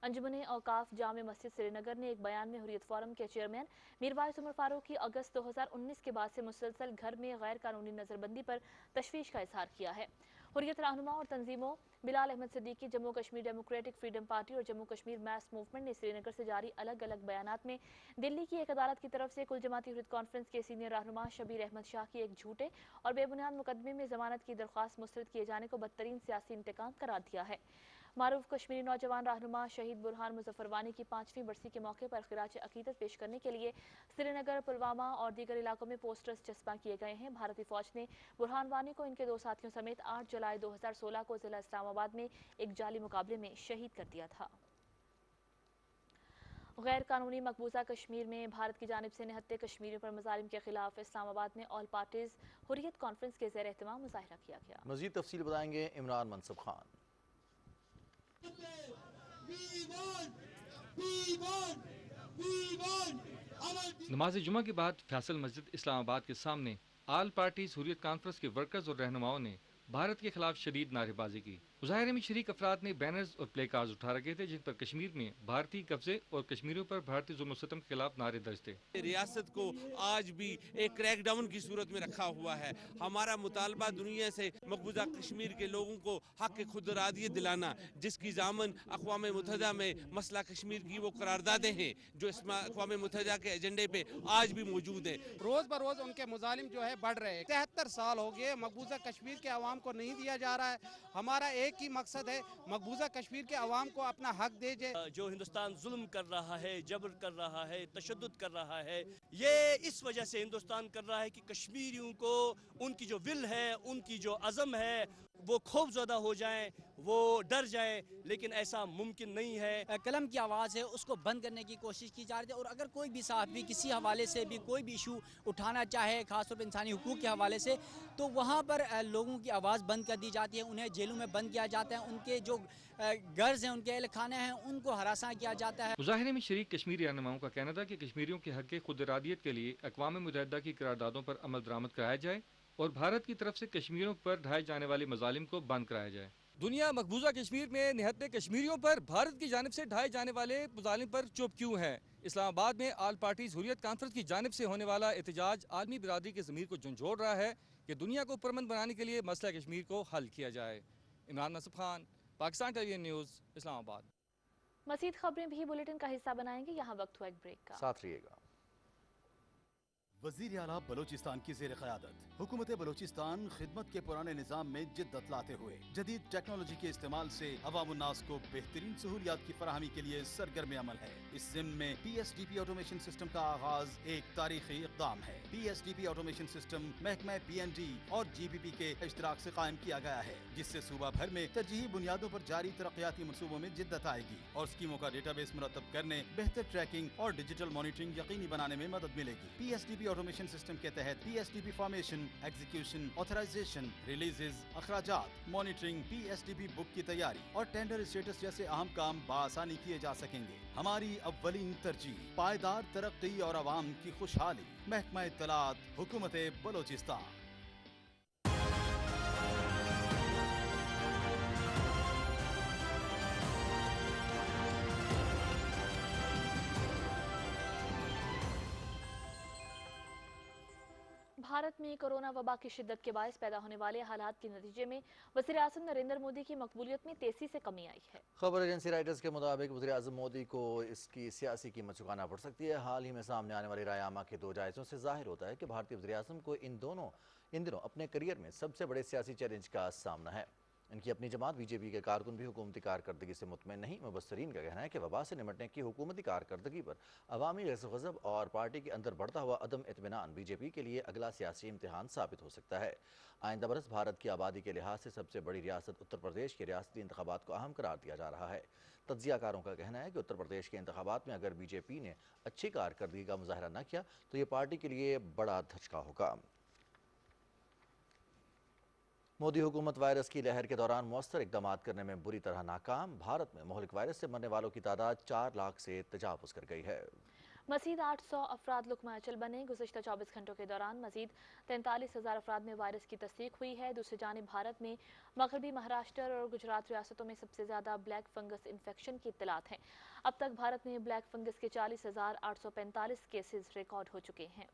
अंजुमन औकाफ जामे मस्जिद श्रीनगर ने एक बयान में हुर्रियत फोरम के चेयरमैन मीरवाइस उमर फारूक की अगस्त 2019 के बाद से मुसलसल घर में गैर कानूनी नजरबंदी पर तशवीश का इजहार किया है। हुर्रियत रहनुमा और तंजीमों Bilal Ahmed Siddiqui, Jammu Kashmir democratic freedom party और जम्मू कश्मीर मैस मूवमेंट ने श्रीनगर से जारी अलग अलग बयानात में दिल्ली की एक अदालत की तरफ से कुल जमाती हुर्रियत कॉन्फ्रेंस के सीनियर रहनुमा शबीर अहमद शाह की एक झूठे और बेबुनियाद मुकदमे में जमानत की दरख्वास्त मुस्तरद किए जाने को बदतरीन सियासी इंतकाम करार दिया है। मारूफ कश्मीरी नौजवान रहनुमा शहीद बुरहान मुजफ्फर वानी की 5वीं बरसी के मौके पर खिराज अकीदत पेश करने के लिए श्रीनगर, पुलवामा और दीगर इलाकों में पोस्टर्स चस्पा किए गए हैं। भारतीय फौज ने बुरहान वानी को इनके 2 साथियों समेत 8 जुलाई 2016 को जिला इस्लामाबाद में एक जाली मुकाबले में शहीद कर दिया था। गैर कानूनी मकबूजा कश्मीर में भारत की जानिब से निहत्ते कश्मीरियों पर मजालिम के खिलाफ इस्लामाबाद में ऑल पार्टीज हुर्रियत कॉन्फ्रेंस के ज़ेर एहतमाम मुजाहिरा किया गया। मजीद तफसील बताएंगे इमरान मनसब खान। नमाज जुमा के बाद फैसल मस्जिद इस्लामाबाद के सामने आल पार्टीज हुर्रियत कॉन्फ्रेंस के वर्कर्स और रहनुमाओं ने भारत के खिलाफ शदीद नारेबाजी की। मुजाहरे में शरीक अफराद ने बैनर्स और प्ले कार्ड्स उठा रखे थे जिन पर कश्मीर में भारतीय कब्जे और कश्मीरियों पर भारतीय जुल्म सितम के खिलाफ नारे दर्ज थे। रियासत को आज भी एक क्रैकडाउन की सूरत में रखा हुआ है। हमारा मुतालबा दुनिया से मकबूजा कश्मीर के लोगों को हक खुदरादियत दिलाना, जिसकी जामन अक़वाम मुत्तहिदा में मसला कश्मीर की वो करारदादें हैं जो अक़वाम मुत्तहिदा के एजेंडे पे आज भी मौजूद है। रोज बरोज उनके मुजालिम जो है बढ़ रहे हैं। 73 साल हो गए मकबूजा कश्मीर के अवाम को नहीं दिया जा रहा है। हमारा एक ही मकसद है मकबूजा कश्मीर के अवाम को अपना हक दे जाए। जो हिंदुस्तान जुल्म कर रहा है, जबर कर रहा है, तशद्दुद कर रहा है, ये इस वजह से हिंदुस्तान कर रहा है कि कश्मीरियों को उनकी जो विल है, उनकी जो अज़म है, वो खौफज़दा हो जाएं, वो डर जाएं, लेकिन ऐसा मुमकिन नहीं है। कलम की आवाज़ है उसको बंद करने की कोशिश की जा रही है और अगर कोई भी साहब भी किसी हवाले से भी कोई भी इशू उठाना चाहे, खासतौर पर इंसानी हुकूक के हवाले से, तो वहाँ पर लोगों की आवाज़ बंद कर दी जाती है, उन्हें जेलों में बंद किया जाता है, उनके जो गर्ज हैं, उनके अहल खाने हैं, उनको हरासा किया जाता है। मुजाहरे में शरीक कश्मीरी रहनुमाओं का कहना था कि कश्मीरियों के हक खुद इरादियत के लिए अक़वाम मुत्तहिदा की करारदादों पर अमल दरामद कराया जाए और भारत की तरफ से कश्मीरियों पर ढाए जाने वाले मजालिम को बंद कराया जाए। दुनिया मकबूजा कश्मीर में निहत्ते कश्मीरियों पर भारत की जानिब से ढाए जाने वाले मुजालिम पर चुप क्यों है? इस्लामाबाद में आल पार्टीज हुर्रियत कॉन्फ्रेंस की जानिब से होने वाला एहतजाज आलमी बिरादरी की ज़मीर को झंझोड़ रहा है कि दुनिया को पुरअमन बनाने के लिए मसला कश्मीर को हल किया जाए। Imran Nasaf Khan, Pakistan television news, Islamabad. मज़ीद खबरें भी बुलेटिन का हिस्सा बनाएंगे। यहाँ वक्त हुआ एक ब्रेक का। साथ रहिएगा। वज़ीर आला बलोचिस्तान की ज़ेर क़यादत हुकूमत बलोचिस्तान खिदमत के पुराने निज़ाम में जिद्दत लाते हुए जदीद टेक्नोलॉजी के इस्तेमाल से अवामुन्नास को बेहतरीन सहूलियात की फराहमी के लिए सरगर्म अमल है। इस ज़िम्न में PSDP ऑटोमेशन सिस्टम का आगाज एक तारीखी इक़दाम है। PSDP ऑटोमेशन सिस्टम महकमा PND और GPP के इश्तराक से कायम किया गया है, जिससे सूबा भर में तरजीही बुनियादों पर जारी तरक्याती मनसूबों में जिद्दत आएगी और स्कीमों का डेटाबेस मुरतब करने, बेहतर ट्रैकिंग और डिजिटल मॉनिटरिंग यकीनी बनाने में मदद मिलेगी। PSDP ऑटोमेशन सिस्टम के तहत PSDP formation, execution, authorisation, releases, अखराजात, मॉनिटरिंग, PSDP बुक की तैयारी और टेंडर स्टेटस जैसे अहम काम बआसानी किए जा सकेंगे। हमारी अव्वलीन तरजीह पायदार तरक्की और आवाम की खुशहाली। महकमा इत्तलात, हुकूमत बलोचिस्तान। भारत में कोरोना वबा की शिद्दत के बायस पैदा होने वाले हालात के नतीजे में वज़ीर-ए-आज़म नरेंद्र मोदी की मकबूलियत में तेजी से कमी आई है। खबर एजेंसी राइटर्स के मुताबिक वज़ीर-ए-आज़म मोदी को इसकी सियासी कीमत चुकाना पड़ सकती है। हाल ही में सामने आने वाली रायनामा के 2 जायज़ों से जाहिर होता है कि भारतीय वज़ीर-ए-आज़म को इन दिनों अपने करियर में सबसे बड़े सियासी चैलेंज का सामना है। इनकी अपनी जमात बीजेपी के कारकुन भी हुकूमती कारकर्दगी से मुतमईन नहीं। मुबस्सरीन का कहना है कि वबा से निमटने की हुकूमती कारकर्दगी पर अवामी गज़ब और पार्टी के अंदर बढ़ता हुआ अदम इत्मीनान बीजेपी के लिए अगला सियासी इम्तिहान साबित हो सकता है। आइंदा बरस भारत की आबादी के लिहाज से सबसे बड़ी रियासत उत्तर प्रदेश के रियासती इंतखाबात को अहम करार दिया जा रहा है। तज्ज़ियाकारों का कहना है कि उत्तर प्रदेश के इंतखाबात में अगर बीजेपी ने अच्छी कारकर्दगी का मुजाहरा न किया तो ये पार्टी के लिए बड़ा धचका होगा। मोदी हुकूमत वायरस की लहर के दौरान मौसर इक़दाम करने में बुरी तरह नाकाम। भारत में मुहलिक वायरस से मरने वालों की तादाद 4 लाख से तजावुज़ कर गई है। मज़ीद 800 अफराद लुक़मा अचल बने। गुज़िश्ता 24 घंटों के दौरान मज़ीद 43,000 अफराद में वायरस की तस्दीक हुई है। दूसरी जानिब भारत में मगरबी महाराष्ट्र और गुजरात रियासतों में सबसे ज़्यादा ब्लैक फंगस इन्फेक्शन की इत्तलात हैं। अब तक भारत में ब्लैक फंगस के 40,845 केसेस रिकॉर्ड हो चुके हैं।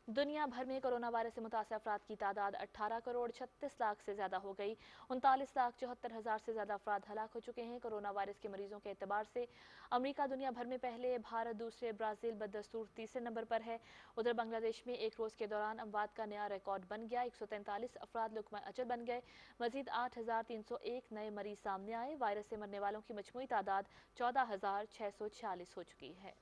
दुनिया भर में कोरोना वायरस से मुतासर अफराद की तादाद 18 करोड़ 36 लाख से ज़्यादा हो गई। 39,74,000 से ज़्यादा अफराद हलाक हो चुके हैं। कोरोना वायरस के मरीजों के एतबार से अमेरिका दुनिया भर में पहले, भारत दूसरे, ब्राज़ील बदस्तूर तीसरे नंबर पर है। उधर बांग्लादेश में एक रोज़ के दौरान अमवात का नया रिकॉर्ड बन गया। 143 अफराद लुक़मा अचल बन गए। मज़ीद 8,301 नए मरीज सामने आए। वायरस से मरने वालों की मजमूई तादाद 14,646 हो चुकी है।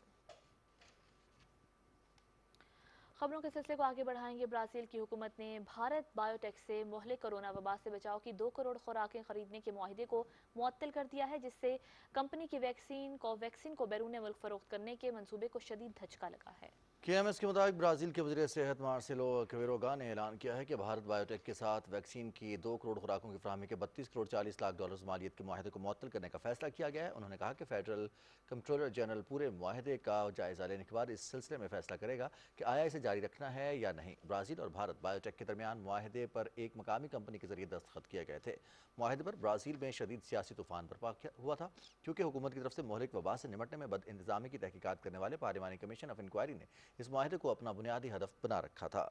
खबरों के सिलसिले को आगे बढ़ाएंगे। ब्राज़ील की हुकूमत ने भारत बायोटेक से मुहलिक कोरोना वबा से बचाव की 2 करोड़ खुराकें खरीदने के मुआहिदे को मुअत्तल कर दिया है, जिससे कंपनी की वैक्सीन कोवैक्सीन को बैरून मुल्क फरोख्त करने के मंसूबे को शदीद धचका लगा है। KMS के मुताबिक ब्राज़ील के वज़ीर सेहत मार्सेलो क्वेरोगा ने ऐलान किया है कि भारत बायोटेक के साथ वैक्सीन की 2 करोड़ खुराकों की फराहमी के 32 करोड़ 40 लाख डॉलर मालियत के मुआहिदे को मुअत्तल करने का फैसला किया गया है। उन्होंने कहा कि फेडरल कंट्रोलर जनरल पूरे मुआहिदे का जायज़ा लेने के बाद इस सिलसिले में फैसला करेगा कि आया इसे जारी रखना है या नहीं। ब्राज़ील और भारत बायोटेक के दरमियान मुआहिदे पर एक मकामी कंपनी के जरिए दस्तखत किए गए थे। मुआहिदे पर ब्राज़ील में शदीद सियासी तूफान बर्पा हुआ था, क्योंकि हुकूमत की तरफ से मुहलिक वबा से निमटने में बदइंतज़ामी की तहकीकात करने वाले पार्लिमानी कमीशन ऑफ इंक्वायरी ने इस मुआहिदे को अपना बुनियादी हदफ बना रखा था।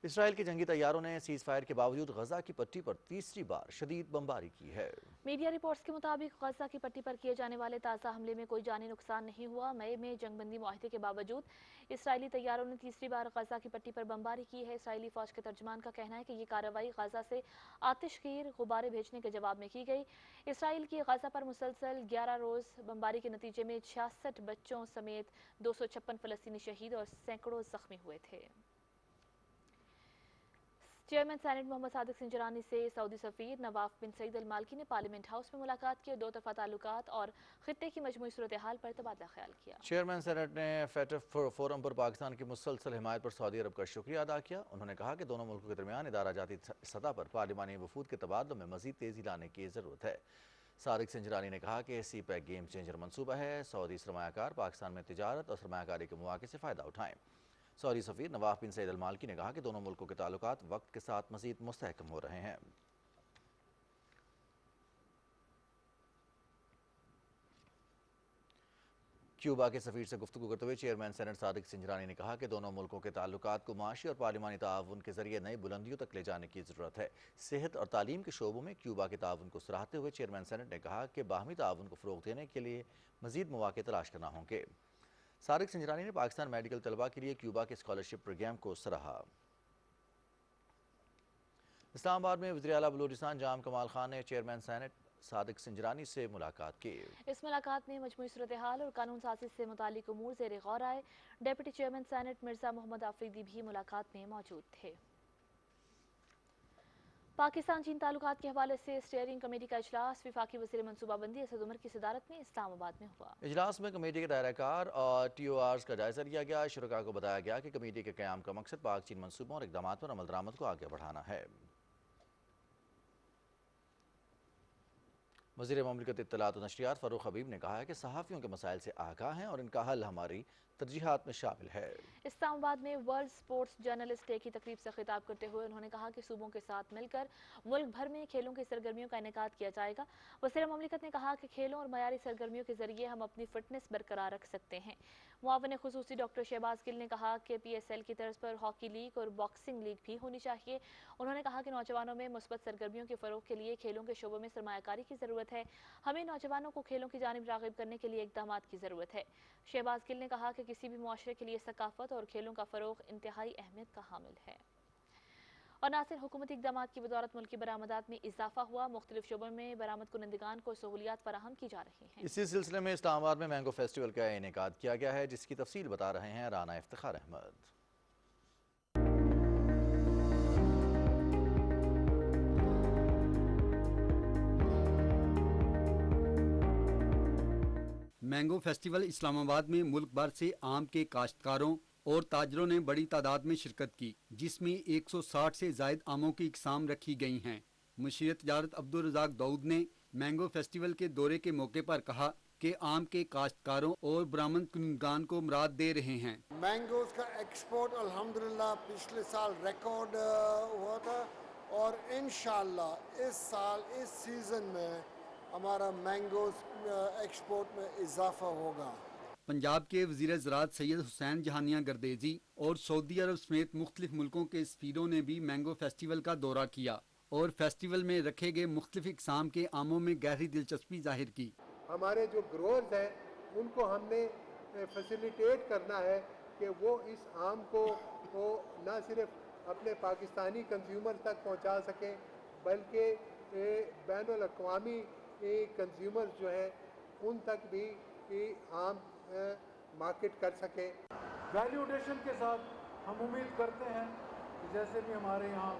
इसराइल के जंगी तैयारों ने सीज़ फायर के बावजूद गजा की पट्टी पर तीसरी बार शदीद बमबारी की है। मीडिया रिपोर्ट्स के मुताबिक गजा की पट्टी पर किए जाने वाले ताज़ा हमले में कोई जानी नुकसान नहीं हुआ। मई में जंगबंदी मुआहिदे के बावजूद इसराइली तैयारों ने तीसरी बार गजा की पट्टी पर बमबारी की है। इसराइली फौज के तर्जमान का कहना है कि ये कार्रवाई गजा से आतिशगीर गुब्बारे भेजने के जवाब में की गई। इसराइल की गजा पर मुसलसल 11 रोज़ बमबारी के नतीजे में 66 बच्चों समेत 256 फ़लस्तीनी शहीद और सैकड़ों ज़ख्मी हुए थे। चेयरमैन सेनेट मोहम्मद सादिक सिंजरानी से सऊदी सफ़ीर नवाफ बिन सईद अल मालकी ने पार्लियामेंट हाउस में मुलाकात की और 2 तरफ़ा ताल्लुकात और खित्ते की मजमूई सूरत हाल पर तबादला ख्याल किया। चेयरमैन सेनेट ने FATF फोरम पर पाकिस्तान की मुसलसल हिमायत पर सऊदी अरब का शुक्रिया अदा किया। उन्होंने कहा कि दोनों मुल्कों के दरमियान इदारा जाती सतह पर पार्लिमानी वफूद के तबादलों में मज़ीद तेज़ी लाने की ज़रूरत है। सादिक सिंजरानी ने कहा कि CPEC गेम चेंजर मनसूबा है। सऊदी सरमायाकार पाकिस्तान में तिजारत और सरमायाकारी के मौके से फ़ायदा उठाएं। سعودی سفیر نواف بن سعید المالکی نے کہا کہ دونوں ملکوں کے تعلقات وقت کے ساتھ مزید مستحکم ہو رہے ہیں۔ کیوبا کے سفیر سے گفتگو کرتے ہوئے چیئرمین سینٹ صادق سنجرانی نے کہا کہ دونوں ملکوں کے تعلقات کو معاشی اور پارلیمانی تعاون کے ذریعے نئی بلندیوں تک لے جانے کی ضرورت ہے۔ صحت اور تعلیم کے شعبوں میں کیوبا کے تعاون کو سراہتے ہوئے چیئرمین سینٹ نے کہا کہ باہمی تعاون کو فروغ دینے کے لیے مزید مواقع تلاش کرنا ہوں گے۔ صادق سنجرانی نے پاکستان میڈیکل طلباء کے لیے کیوبا کے اسکالرشپ پروگرام کو سراہا۔ اسلام آباد میں وزیر اعلیٰ بلوچستان جام کمال خان نے چیئرمین سینٹ صادق سنجرانی سے ملاقات کی۔ اس ملاقات میں مجموعی صورتحال اور قانون سازی سے متعلق امور زیر غور آئے۔ Deputy chairman senate Mirza Muhammad Afridi بھی ملاقات میں موجود تھے۔ پاکستان چین تعلقات کے حوالے سے اسٹیئرنگ کمیٹی کا اجلاس وفاقی وزیر منصوبہ بندی اسد عمر کی صدارت میں اسلام آباد میں ہوا۔ اجلاس میں کمیٹی کے دائرہ کار اور ٹی او آرز کا جائزہ لیا گیا۔ شرکاء کو بتایا گیا کہ کمیٹی کے قیام کا مقصد پاک چین منصوبوں اور اقدامات پر عمل درآمد کو آگے بڑھانا ہے۔ وزیر مملکت اطلاعات و نشریات فاروق حبیب نے کہا ہے کہ صحافیوں کے مسائل سے آگاہ ہیں اور ان کا حل ہماری ترجیحات میں شامل ہے۔ اسلام آباد میں ورلڈ سپورٹس جرنلسٹ ڈے کی تقریب سے خطاب کرتے ہوئے انہوں نے کہا کہ صوبوں کے ساتھ مل کر ملک بھر میں کھیلوں کی سرگرمیوں کا انعقاد کیا جائے گا۔ وزیر مملکت نے کہا کہ کھیلوں اور معیاری سرگرمیوں کے ذریعے ہم اپنی فٹنس برقرار رکھ سکتے ہیں۔ معاون خصوصی ڈاکٹر شہباز گل نے کہا کہ پی ایس ایل کی طرز پر ہاکی لیگ اور باکسنگ لیگ بھی ہونی چاہیے۔ انہوں نے کہا کہ نوجوانوں میں مثبت سرگرمیوں کے فروغ کے لیے کھیلوں کے شعبوں میں سرمایہ کاری کی ضرورت ہے۔ ہمیں نوجوانوں کو کھیلوں کی جانب راغب کرنے کے لیے اقدامات کی ضرورت ہے۔ شہباز گل نے کہا کہ کسی بھی معاشرے کے لیے ثقافت اور کھیلوں کا فروغ انتہائی اہمیت کا حامل ہے۔ اور ناصر حکومتی اقدامات کی بدولت ملکی برآمدات میں اضافہ ہوا۔ مختلف شعبوں میں برآمد کنندگان کو سہولیات فراہم کی جا رہی ہیں۔ اسی سلسلے میں اسلام آباد میں مینگو فیسٹیول کا انعقاد کیا گیا ہے، جس کی تفصیل بتا رہے ہیں رانا افتخار احمد۔ مینگو فیسٹیول اسلام آباد میں ملک بھر سے آم کے کاشتکاروں اور تاجروں نے بڑی تعداد میں شرکت کی، جس میں 160 سے زائد آموں کی اقسام رکھی گئی ہیں۔ مشیر تجارت عبدالرزاق داؤد نے مینگو فیسٹیول کے دورے کے موقع پر کہا کہ آم کے کاشتکاروں اور برآمد کنندگان کو مراد دے رہے ہیں۔ مینگوز کا ایکسپورٹ الحمدللہ پچھلے سال ریکارڈ ہوا تھا اور انشاءاللہ اس سال اس سیزن میں ہمارا مینگوز ایکسپورٹ میں اضافہ ہوگا۔ پنجاب کے وزیر زراعت سید حسین جہانیہ گردیزی اور سعودی عرب سمیت مختلف ملکوں کے سفیروں نے بھی مینگو فیسٹیول کا دورہ کیا اور فیسٹیول میں رکھے گئے مختلف اقسام کے آموں میں گہری دلچسپی ظاہر کی۔ ہمارے جو گروورز ہیں ان کو ہم نے فیسیلیٹیٹ کرنا ہے کہ وہ اس آم کو نہ صرف اپنے پاکستانی کنزیومر تک پہنچا سکیں بلکہ بین الاقوامی کنزیومر جو ہیں ان تک بھی عام مارکیٹ کر سکیں۔ ویلیو ایڈیشن کے ساتھ ہم امید کرتے ہیں کہ جیسے بھی ہمارے یہاں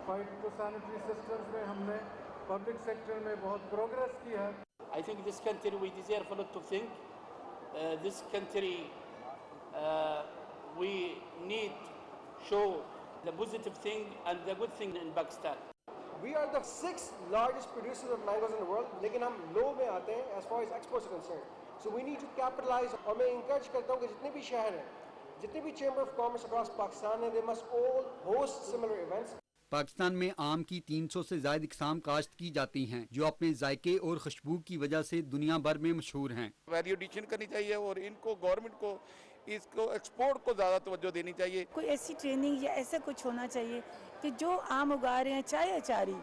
فائٹو سینیٹری سسٹمز میں ہم نے پبلک سیکٹر میں بہت پروگریس کی ہے۔ I think this country we deserve a lot to think. This country we need show the positive thing and the good thing in Pakistan. We are the 6th largest producer of mangoes in the world, لیکن ہم لو میں آتے ہیں as far as exports are concerned. So we need to capitalize. اور میں encourage کرتا ہوں کہ جتنے بھی شہر ہیں، جتنے بھی chamber of commerce across Pakistan ہیں، they must all host similar events. Pakistan میں آم کی 300 سے زائد اقسام کاشت کی جاتی ہیں جو اپنے ذائقے اور خوشبو کی وجہ سے دنیا بھر میں مشہور ہیں۔ ویلیو ایڈیشن کرنی چاہیے اور ان کو گورنمنٹ کو اس کو ایکسپورٹ کو زیادہ توجہ دینی چاہیے۔ کوئی ایسی ٹریننگ یا ایسا کچھ ہونا چاہیے کہ جو آم اگا رہے ہیں چاہے اچاری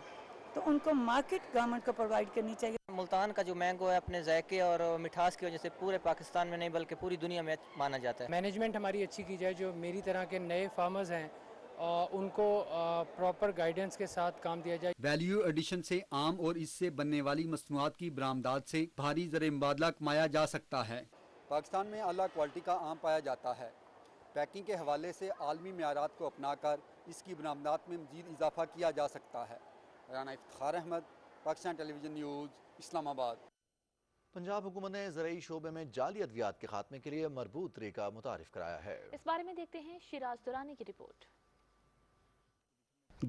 تو ان کو مارکیٹ گورنمنٹ کو پرووائڈ کرنی چاہیے۔ ملتان کا جو مینگو ہے اپنے ذائقے اور مٹھاس کی وجہ سے پورے پاکستان میں نہیں بلکہ پوری دنیا میں مانا جاتا ہے۔ مینجمنٹ ہماری اچھی کی جائے، جو میری طرح کے نئے فارمرز ہیں ان کو پراپر گائیڈنس کے ساتھ کام دیا جائے۔ ویلیو ایڈیشن سے آم اور اس سے بننے والی مصنوعات کی برآمدات سے بھاری زر مبادلہ کمایا جا سکتا ہے۔ پاکستان میں اعلیٰ کوالٹی کا آم پایا جاتا ہے۔ پیکنگ کے حوالے سے عالمی معیارات کو اپنا کر اس کی برآمدات میں مزید اضافہ کیا جا سکتا ہے۔ رانا افتخار احمد، پاکستان ٹیلی ویژن نیوز، اسلام آباد۔ پنجاب حکومت نے زرعی شعبے میں جعلی ادویات کے خاتمے کے لیے مربوط طریقہ متعارف کرایا ہے۔ اس بارے میں دیکھتے ہیں شیراز دورانی کی رپورٹ۔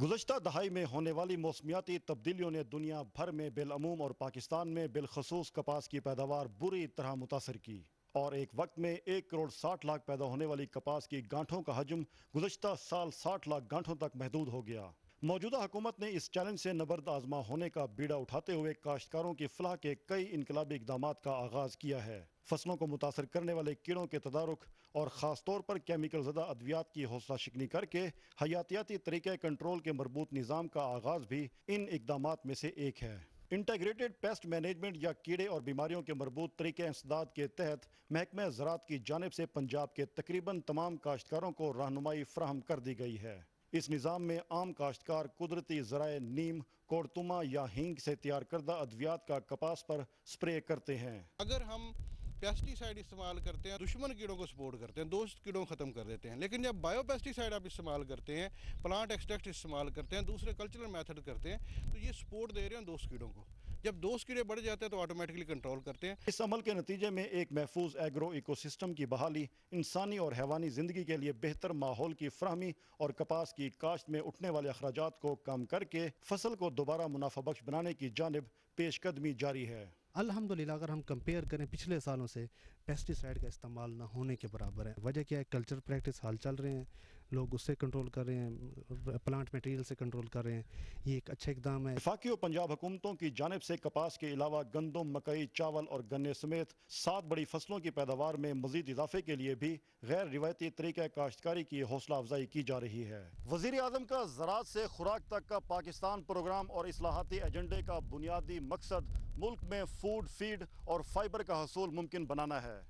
گزشتہ دہائی میں ہونے والی موسمیاتی تبدیلیوں نے دنیا بھر میں بالعموم اور پاکستان میں بالخصوص کپاس کی پیداوار بری طرح متاثر کی और एक वक्त में 1 करोड़ 60 लाख पैदा होने वाली कपास की गांठों का हजम गुज़श्ता साल 60 लाख गांठों तक महदूद हो गया। मौजूदा हुकूमत ने इस चैलेंज से नबर्द आजमा होने का बीड़ा उठाते हुए काश्तकारों की फलाह के कई इनकलाबी इक़दामात का आगाज़ किया है। फसलों को मुतासर करने वाले कीड़ों के तदारुक और ख़ास तौर पर केमिकल ज़दा अद्वियात की हौसला शिकनी करके हयातियाती तरीक़े कंट्रोल के मरबूत निज़ाम का आगाज़ भी इन इक़दामात में से एक है। इंटीग्रेटेड पेस्ट मैनेजमेंट या कीड़े और बीमारियों के मरबूत तरीके इंसदाद के तहत महकमा ज़राअत की जानिब से पंजाब के तकरीबन तमाम काश्तकारों को रहनुमाई फराहम कर दी गई है। इस निज़ाम में आम काश्तकार कुदरती ज़राए नीम, कोड़तुमा या हींग से तैयार करदा अद्वियात का कपास पर स्प्रे करते हैं। अगर हम पेस्टिसाइड इस्तेमाल करते हैं, दुश्मन कीड़ों को सपोर्ट करते हैं, दोस्त कीड़ों को ख़त्म कर देते हैं। लेकिन जब बायो पेस्टिसाइड आप इस्तेमाल करते हैं, प्लांट एक्सट्रैक्ट इस्तेमाल करते हैं, दूसरे कल्चरल मेथड करते हैं, तो ये सपोर्ट दे रहे हैं दोस्त कीड़ों को। जब दोस्त कीड़े बढ़ जाते हैं तो ऑटोमेटिकली कंट्रोल करते हैं। इस अमल के नतीजे में एक महफूज एग्रो इकोसिस्टम की बहाली, इंसानी और हैवानी ज़िंदगी के लिए बेहतर माहौल की फराहमी और कपास की काश्त में उठने वाले अखराजात को कम करके फसल को दोबारा मुनाफा बख्श बनाने की जानिब पेशकदमी जारी है। अल्हम्दुलिल्लाह अगर हम कंपेयर करें पिछले सालों से, पेस्टिसाइड का इस्तेमाल ना होने के बराबर है। वजह क्या है? कल्चर प्रैक्टिस हाल चल रहे हैं, लोग उससे कंट्रोल कर रहे हैं, प्लांट मटेरियल से कंट्रोल कर रहे हैं। ये एक अच्छा इकदाम है। वफाकी और पंजाब हुकूमतों की जानिब से कपास के अलावा गंदम, मकई, चावल और गन्ने समेत 7 बड़ी फसलों की पैदावार में मजीद इजाफे के लिए भी गैर रिवायती तरीक़े काश्तकारी की हौसला अफजाई की जा रही है। वज़ीर आज़म का ज़राअत से खुराक तक का पाकिस्तान प्रोग्राम और इस्लाहाती एजेंडे का बुनियादी मकसद मुल्क में फूड, फीड और फाइबर का हसूल मुमकिन बनाना है।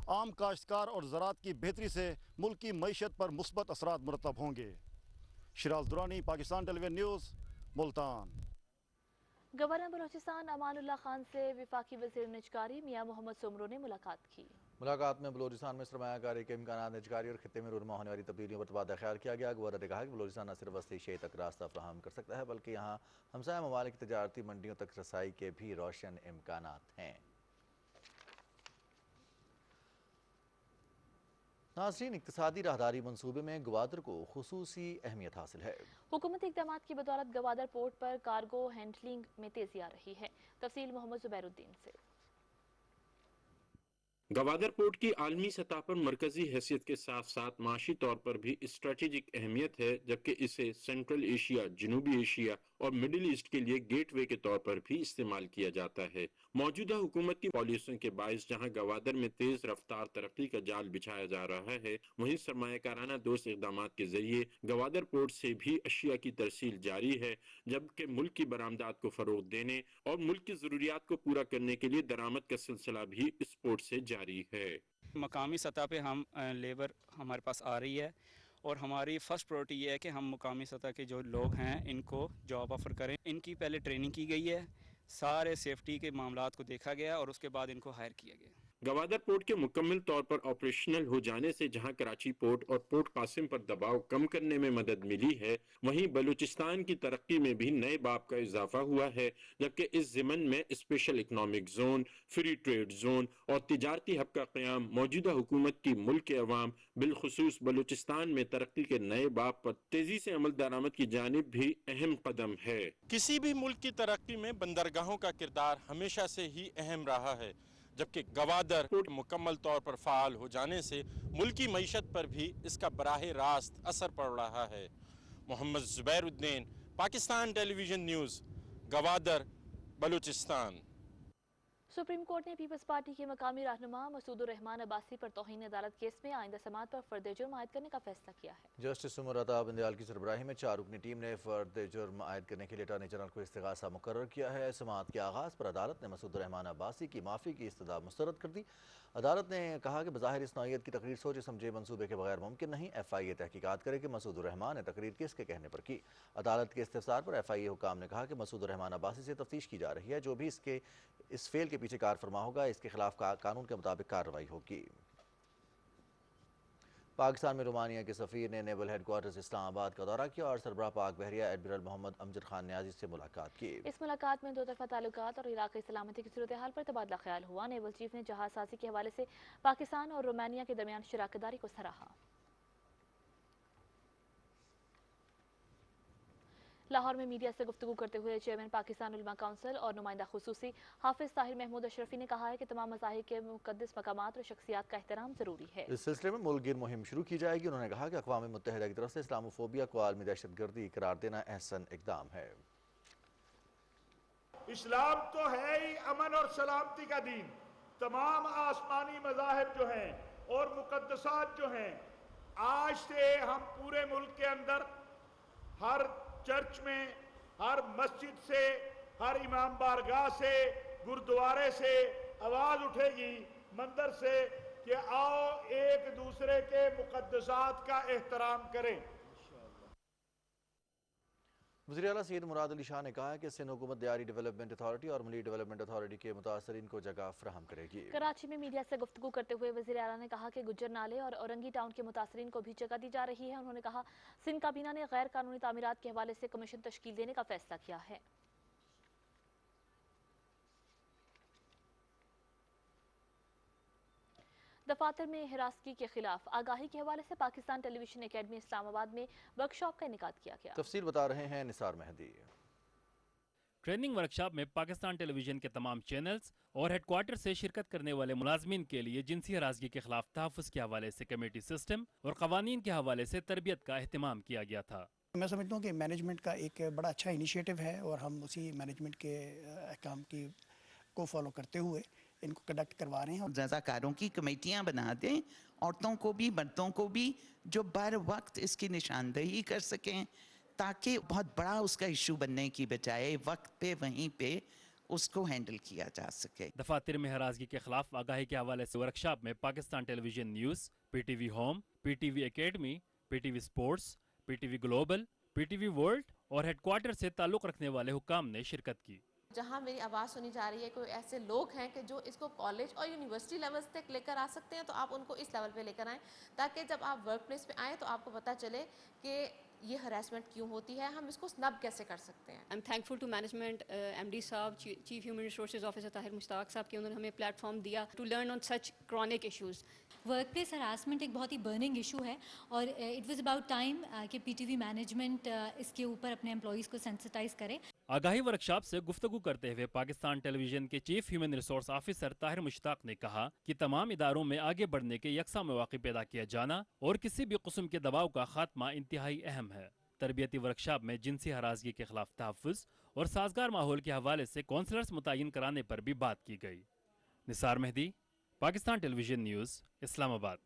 आम काश्तकार और ज़राअत की बेहतरी से मुल्क की मईशत पर मुस्बत असरात मुरतब होंगे। Shiraz Durrani, Pakistan television news, Multan. Governor Balochistan Amanullah Khan से वफाकी वज़ीर निजकारी मियां मोहम्मद सुमरो ने मुलाकात की। मुलाकात में बलोचिस्तान में सरमायाकारी के इम्कानात निजकारी और खित्ते में रूनमा होने वाली तब्दीलियों पर तबादला ख्याल किया गया। गवर्नर ने कहा कि बलोचिस्तान न सिर्फ वस्ती एशिया तक रास्ता फराहम कर सकता है, बल्कि यहाँ हमसाया ममालिक की तजारती मंडियों तक रसाई के भी रोशन इम्कानात हैं। नाज़रीन, इक्तिसादी राहदारी मंसूबे में गवादर को खुसूसी अहमियत हासिल है। हुकूमती इक़दामात की बदौलत गवादर पोर्ट पर कार्गो हैंडलिंग में तेजी आ रही है। तफसील मोहम्मद जुबैरुद्दीन से। गवादर पोर्ट की आलमी सतह पर मरकजी हैसियत के साथ साथ माशी तौर पर भी स्ट्रेटेजिक अहमियत है, जबकि इसे सेंट्रल एशिया, जनूबी एशिया और मिडिल ईस्ट के लिए गेटवे के तौर पर भी इस्तेमाल किया जाता है। मौजूदा हुकूमत की पॉलिसियों के बायस जहां गवादर में तेज रफ्तार तरक्की का जाल बिछाया जा रहा है, वहीं सरमायाकाराना दोस्त इक़दामात के जरिए गवादर पोर्ट से भी अशिया की तरसील जारी है, जबकि मुल्क की बरामदात को फरोग देने और मुल्क की ज़रूरियात को पूरा करने के लिए दरामद का सिलसिला भी इस पोर्ट से जारी है। मकामी सतह पे हम लेबर हमारे पास आ रही है और हमारी फर्स्ट प्रायोरिटी ये है कि हम मुकामी सतह के जो लोग हैं इनको जॉब ऑफ़र करें। इनकी पहले ट्रेनिंग की गई है, सारे सेफ्टी के मामलात को देखा गया और उसके बाद इनको हायर किया गया। गवादर पोर्ट के मुकम्मल तौर पर ऑपरेशनल हो जाने से जहां कराची पोर्ट और पोर्ट कासिम पर दबाव कम करने में मदद मिली है, वहीं बलूचिस्तान की तरक्की में भी नए बाब का इजाफा हुआ है, जबकि इस ज़िमन में special economic zone, free trade zone और तिजारती हब का क़याम मौजूदा हुकूमत की मुल्क के अवाम बिलखुसूस बलूचिस्तान में तरक्की के नए बाब पर तेजी से अमल दरामद की जानिब भी अहम कदम है। किसी भी मुल्क की तरक्की में बंदरगाहों का किरदार हमेशा से ही अहम रहा है, जबकि गवादर पोर्ट मुकम्मल तौर पर फ़ाल हो जाने से मुल्की मईशत पर भी इसका बराह रास्त असर पड़ रहा है। Mohammad Zubairuddin, Pakistan television news, Gwadar, Balochistan. Supreme court ने पीपल्स पार्टी के मकामी रहनुमा मसूदुर रहमान अब्बासी पर तौहीन अदालत केस में आइंदा समाअत पर फर्द जुर्म आयद करने का फैसला किया है। जस्टिस उमर अता बंदयाल की सरबराही में 4 रुकनी टीम ने फर्द जुर्म आयद करने के लिए अटॉर्नी जनरल को इस्तिगासा मुकर्रर किया है। समाअत के आगाज़ पर अदालत ने मसूदुर रहमान अब्बासी की माफ़ी की इस्तदा मुस्तरद कर दी। अदालत ने कहा कि बज़ाहिर इस नौइयत की तकरीर सोचे समझे मनसूबे के बगैर मुमकिन नहीं। FIA तहकीकात करे कि मसूदुर रहमान ने तकरीर किसके कहने पर की। अदालत के इस्तिफसार पर FIA हुकाम ने कहा कि मसूदुर रहमान अब्बासी से तफ्तीश की जा रही है, जो भी इस फेल के पीछे कार फरमा होगा इसके खिलाफ कानून के मुताबिक कार्रवाई होगी। पाकिस्तान में रोमानिया के सफ़ीर ने नेवल हेडक्वार्टर्स इस्लामाबाद का दौरा किया और सरबराह पाक बहरिया एडमिरल मोहम्मद अमजद खान न्याजी से मुलाकात की। इस मुलाकात में दो तरफा ताल्लुकात और इलाक़ाई सलामती की सूरत हाल पर तबादला ख्याल हुआ। नेवल चीफ ने जहाज साजी के हवाले से पाकिस्तान और रोमानिया के दरमियान शराकतदारी को सराहा। लाहौर में मीडिया से गुफ्तगू करते हुए चेयरमैन पाकिस्तान उलमा काउंसिल और नुमाइंदा खुसूसी हाफिज ताहिर महमूद अशरफी ने कहा है कि तमाम मज़ाहिब के मुक़द्दस मकामात और शख्सियात का एहतराम ज़रूरी है। इस सिलसिले में मुल्क गिर मुहिम शुरू की जाएगी। उन्होंने कहा कि अक़वाम मुत्तहिदा की तरफ से इस्लामोफोबिया को आलमी दहशतगर्दी करार देना अहसन इक़दाम है। इस्लाम तो है ही अमन और सलामती का दीन। तमाम आसमानी मज़ाहिब जो हैं और मुक़द्दसात जो हैं, आज से हम पूरे मुल्क के अंदर हर चर्च में, हर मस्जिद से, हर इमाम बारगाह से, गुरुद्वारे से आवाज़ उठेगी मंदिर से कि आओ एक दूसरे के मुक़द्दसात का एहतराम करें। वज़ीर आला सैयद मुराद अली शाह ने कहा है कि सिंध हुकूमत दियारी डेवलपमेंट अथॉरिटी और मली डेवलपमेंट अथॉरिटी के मुतासरीन को जगह फराहम करेगी। कराची में मीडिया से गुफ्तगू करते हुए वज़ीर आला ने कहा कि गुज्जर नाले और औरंगी टाउन के मुतासरीन को भी जगह दी जा रही है। उन्होंने कहा सिंध काबीना ने गैर कानूनी तामीरात के हवाले से कमीशन तश्कील देने का फैसला किया है। दफातर में हिरासगी के खिलाफ आगाही के हवाले से पाकिस्तान टेलीविजन एकेडमी इस्लामाबाद में वर्कशॉप का इनेकाद किया गया। तफसील बता रहे हैं निसार मेहदी। ट्रेनिंग वर्कशॉप में पाकिस्तान टेलीविजन के तमाम चैनल्स और हेडक्वार्टर से शिरकत करने वाले मुलाजमीन के लिए जिनसी हरासगी के खिलाफ तहफ़्फ़ुज़ के हवाले से कमेटी सिस्टम और कवानीन के हवाले से तरबियत का अहतमाम किया गया था। मैं समझता हूँ कि मैनेजमेंट का एक बड़ा अच्छा इनिशिएटिव है और हम उसी मैनेजमेंट के अहकाम को फॉलो करते हुए इनको कंडक्ट करवा रहे हैं। रज़ाकारों की कमेटियां बना दें, औरतों को भी मर्दों को भी, जो बर वक्त इसकी निशानदही कर सकें, ताकि बहुत बड़ा उसका इशू बनने की बजाय वक्त पे वहीं पे उसको हैंडल किया जा सके। दफातर में हरासगी के खिलाफ आगाही के हवाले से वर्कशॉप में Pakistan television news, PTV home, PTV academy, PTV sports, PTV global, PTV world और हेडक्वार्टर से ताल्लुक़ रखने वाले हुक्काम ने शिरकत की। जहां मेरी आवाज़ सुनी जा रही है, कोई ऐसे लोग हैं कि जो इसको कॉलेज और यूनिवर्सिटी लेवल तक लेकर आ सकते हैं, तो आप उनको इस लेवल पे लेकर आएँ, ताकि जब आप वर्क प्लेस पे आएँ तो आपको पता चले कि ये हरासमेंट क्यों होती है, हम इसको स्नब कैसे कर सकते हैं। I am thankful to management, MD साहब, chief human resources officer Tahir Mushtaq साहब कि उन्होंने हमें प्लेटफॉर्म दिया to learn on such chronic issues. Work place harassment एक बहुत ही बर्निंग इशू है और इट वाज अबाउट टाइम कि PTV मैनेजमेंट इसके ऊपर अपने एम्प्लॉयज़ को सेंसिटाइज करे। आगाही वर्कशॉप से गुफ्तगू करते हुए पाकिस्तान टेलीविजन के chief human resource officer Tahir Mushtaq ने कहा कि तमाम इदारों में आगे बढ़ने के यकसा मौक़े पैदा किया जाना और किसी भी किस्म के दबाव का खात्मा इंतहाई अहम है। तरबियती वर्कशॉप में जिनसी हरासगी के खिलाफ तहफ़्फ़ुज़ और साजगार माहौल के हवाले से काउंसलर्स मुतय्यन कराने पर भी बात की गई। Nisar Mehdi, Pakistan television news, Islamabad.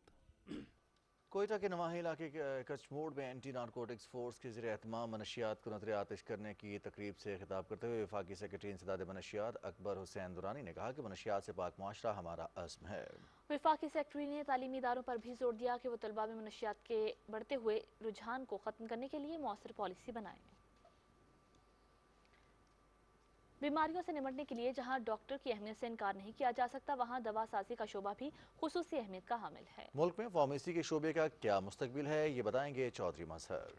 कोयटा के नवाही इलाके के कच्छ मोड़ में एंटी नारकोटिक्स फोर्स के ज़रिए एहतमाम मनशियात को नज़र आतिश करने की तकरीब से खिताब करते हुए वफाकी सेक्रेटरी इंसदाद मनशियात अकबर हुसैन दुरानी ने कहा कि मनशियात से पाक मुआशरा हमारा अज़्म है। वफाकी सेक्रेटरी ने तालीमी इदारों पर भी जोर दिया कि वो तलबा में मनशियात के बढ़ते हुए रुझान को ख़त्म करने के लिए मौसर पॉलिसी बनाएं। बीमारियों से निपटने के लिए जहां डॉक्टर की अहमियत से इनकार नहीं किया जा सकता, वहां दवा साजी का शोबा भी खुसूसी अहमियत का हामिल है। मुल्क में फार्मेसी के शोबे का क्या मुस्तकबिल है, ये बताएंगे चौधरी मजहर।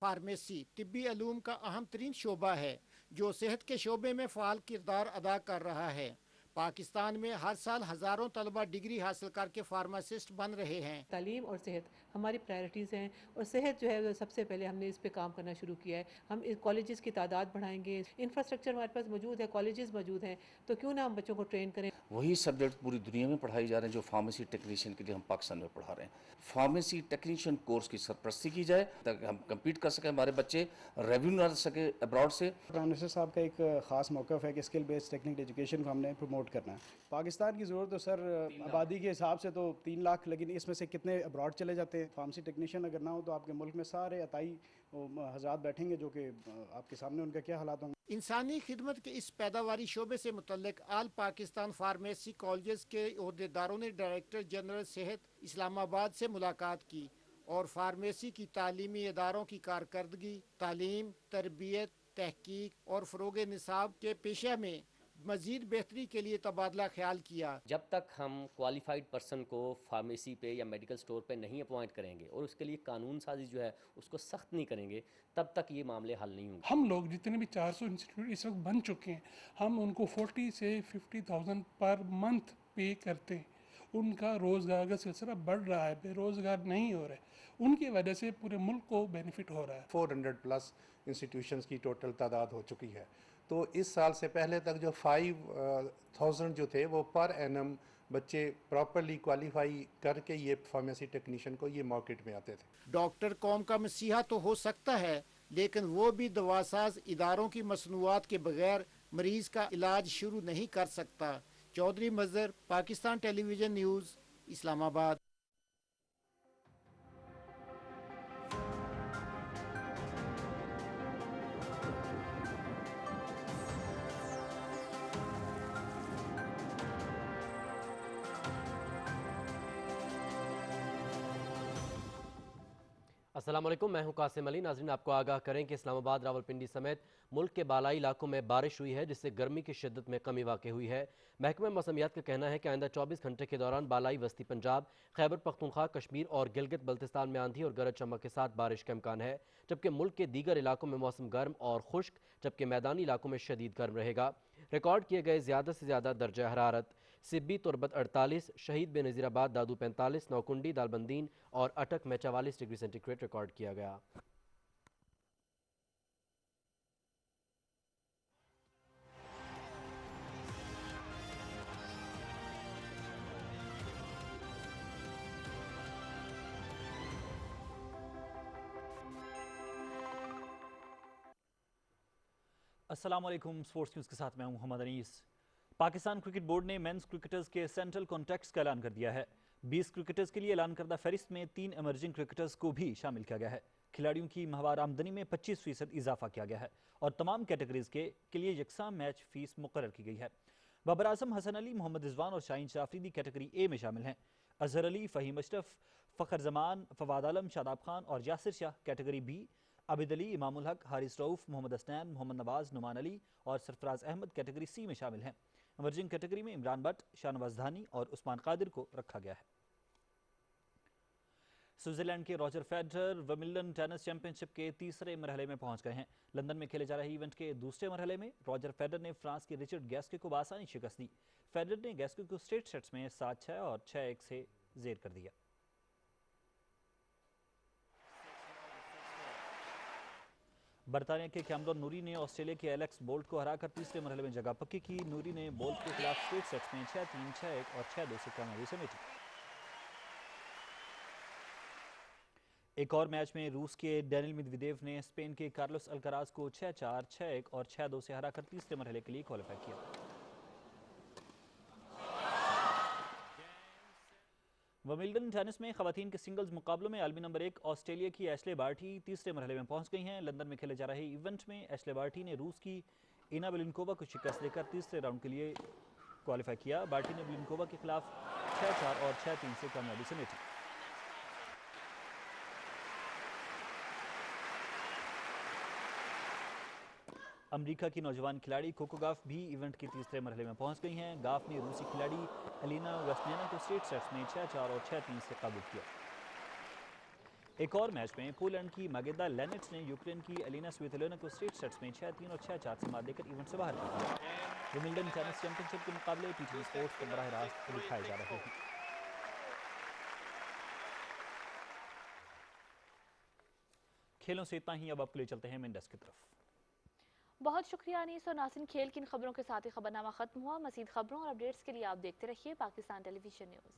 फार्मेसी तिब्बी अलूम का अहम तरीन शोबा है जो सेहत के शोबे में फ़ाल किरदार अदा कर रहा है। पाकिस्तान में हर साल हज़ारों तलबा डिग्री हासिल करके फार्मासिस्ट बन रहे हैं। तालीम और सेहत हमारी प्रायोरिटीज़ हैं और सेहत जो है सबसे पहले हमने इस पे काम करना शुरू किया है। हम कॉलेजेस की तादाद बढ़ाएंगे, इंफ्रास्ट्रक्चर हमारे पास मौजूद है, कॉलेजेस मौजूद हैं, तो क्यों ना हम बच्चों को ट्रेन करें। वही सब्जेक्ट पूरी दुनिया में पढ़ाई जा रहे हैं जो फार्मेसी टेक्नीशियन के लिए हम पाकिस्तान में पढ़ा रहे हैं। फार्मेसी टेक्नीशियन कोर्स की सरपरस्ती की जाए ताकि हम कम्पीट कर सकें, हमारे बच्चे रेवेन्यू ला सके अब्रॉड से। प्राइम मिनिस्टर साहब का एक ख़ास मौक़िफ़ है कि स्किल बेस्ड टेक्निकल एजुकेशन को हमने प्रमोट करना है। पाकिस्तान की ज़रूरत तो सर आबादी के हिसाब से तो 3 लाख, लेकिन इसमें से कितने अब्रॉड चले जाते हैं। फार्मेसी टेक्नीशियन अगर ना हो तो आपके मुल्क में सारे अताई हज़रात बैठेंगे जो कि आपके सामने उनका क्या हालात होंगे। इंसानी खिदमत के इस पैदावारी शोबे से मुतल्लिक आल पाकिस्तान फार्मेसी कॉलेज के ओहदेदारों ने डायरेक्टर जनरल सेहत इस्लामाबाद से मुलाकात की और फार्मेसी की तालीमी इदारों की कारकर्दगी, तालीम, तरबियत, तहकीक और फ़रोग निसाब के पेशा में मजीद बेहतरी के लिए तबादला ख्याल किया। जब तक हम क्वालिफाइड पर्सन को फार्मेसी पे या मेडिकल स्टोर पे नहीं अपॉइंट करेंगे और उसके लिए कानून साजी जो है उसको सख्त नहीं करेंगे, तब तक ये मामले हल नहीं होंगे। हम लोग जितने भी 400 इंस्टीट्यूट इस वक्त बन चुके हैं, हम उनको 40 से 50,000 पर मंथ पे करते हैं। उनका रोज़गार का सिलसिला बढ़ रहा है, बेरोज़गार नहीं हो रहे, उनकी वजह से पूरे मुल्क को बेनिफिट हो रहा है। 400 प्लस इंस्टीट्यूशंस की टोटल तादाद हो चुकी है। तो इस साल से पहले तक जो 5000 जो थे वो पर एनम बच्चे प्रॉपरली क्वालिफाई करके ये फार्मेसी टेक्नीशियन को ये मार्केट में आते थे। डॉक्टर कौम का मसीहा तो हो सकता है, लेकिन वो भी दवासाज इदारों की मसनूआत के बगैर मरीज का इलाज शुरू नहीं कर सकता। चौधरी मजहर, पाकिस्तान टेलीविजन न्यूज़, इस्लामाबाद। अस्सलाम वालेकुम, मैं हूं कासिम अली। नाज़रीन, आपको आगाह करें कि इस्लामाबाद, रावलपिंडी समेत मुल्क के बालाई इलाकों में बारिश हुई है, जिससे गर्मी की शिद्दत में कमी वाक़ हुई है। महकमा मौसमियात का कहना है कि आइंदा 24 घंटे के दौरान बालाई वस्ती पंजाब, खैबर पख्तूनख्वा, कश्मीर और गिलगित बल्तिस्तान में आंधी और गरज चमक के साथ बारिश का इम्कान है, जबकि मुल्क के दीगर इलाकों में मौसम गर्म और खुश्क, जबकि मैदानी इलाकों में शदीद गर्म रहेगा। रिकॉर्ड किए गए ज़्यादा से ज़्यादा दर्जा हरारत: सिब्बी तुरबत 48, शहीद बेनज़ीराबाद दादू 45, नौकुंडी दालबंदीन और अटक में 44 डिग्री सेंटीग्रेड रिकॉर्ड किया गया। अस्सलाम वालेकुम, स्पोर्ट्स न्यूज़ के साथ मैं हूं मोहम्मद अनीस। पाकिस्तान क्रिकेट बोर्ड ने मेंस क्रिकेटर्स के सेंट्रल कॉन्ट्रैक्ट्स का ऐलान कर दिया है। 20 क्रिकेटर्स के लिए ऐलान करदा फहरिस्त में 3 एमर्जिंग क्रिकेटर्स को भी शामिल किया गया है। खिलाड़ियों की माहवार आमदनी में 25% इजाफा किया गया है और तमाम कैटेगरीज के लिए यकसा मैच फीस मुकर्रर की गई है। बाबर आजम, हसन अली, मोहम्मद रिजवान और शाहीन शाफरीदी कैटेगरी ए में शामिल हैं। अजहर अली, फ़हीम अशरफ, फ़खर जमान, फवाद आलम, शादाब खान और यासिर शाह कैटेगरी बी, आबिद अली, इमामुल हक, हारिस रऊफ, मोहम्मद हसनैन, मोहम्मद नवाज, नुमान अली और सरफराज अहमद कैटेगरी सी में शामिल हैं। एमर्जिंग कैटेगरी में इमरान भट्ट, शाहनवाज धानी और उस्मान कादिर को रखा गया है। स्विट्जरलैंड के Roger Federer Wimbledon tennis championship के तीसरे मरहले में पहुंच गए हैं। लंदन में खेले जा रहे इवेंट के दूसरे मरहले में रॉजर फेडरर ने फ्रांस के रिचर्ड गैस्के को बआसानी शिकस्त दी। फेडरर ने गैस्के को स्ट्रेट सेट्स में 7-6 और 6-1 से जेर कर दिया। बरतानिया के कैमरॉन नूरी ने ऑस्ट्रेलिया के एलेक्स बोल्ट को हराकर तीसरे मरहले में जगह पक्की की। नूरी ने बोल्ट के खिलाफ स्ट्रेट सेट्स में 6-3, 6-1 और 6-2 से कामयाबी समेटी। एक और मैच में रूस के डेनिल मेदवेदेव ने स्पेन के कार्लोस अल्काराज को 6-4, 6-1 और 6-2 से हराकर तीसरे मरहले के लिए क्वालिफाई किया। विंबलडन टेनिस में खवातीन के सिंगल्स मुकाबलों में आलमी नंबर 1 ऑस्ट्रेलिया की एशले बार्टी तीसरे मरहले में पहुंच गई हैं। लंदन में खेले जा रहे इवेंट में एशले बार्टी ने रूस की इना बेलिनकोवा को शिकस्त देकर तीसरे राउंड के लिए क्वालिफाई किया। बार्टी ने बेलिनकोवा के खिलाफ 6-4 और 6-3 से कामयाबी समेटी। अमेरिका की नौजवान खिलाड़ी कोको गाफ भी इवेंट के तीसरे मरहले में पहुंच गई हैं। गाफ ने रूसी खिलाड़ी एलिना वेस्टनेना को स्ट्रेट सेट्स में 6-4 और 6-3 से काबू किया। एक और मैच में पोलैंड की मागेदा लेनेट्स ने यूक्रेन की एलिना स्वितोलिना को स्ट्रेट सेट्स में 6-3 और 6-4 से मात देकर इवेंट से बाहर कर दिया। विंबलडन टेनिस चैंपियनशिप के मुकाबले पीटीवी स्पोर्ट्स पर बराह रास्त दिखाए जा रहे हैं। खेलों से इतना ही, अब आपके लिए चलते हैं मेन डेस्क की तरफ। बहुत शुक्रिया अनीस और नासिन। खेल की इन खबरों के साथ ही खबरनामा खत्म हुआ। मज़ीद खबरों और अपडेट्स के लिए आप देखते रहिए पाकिस्तान टेलीविजन न्यूज़।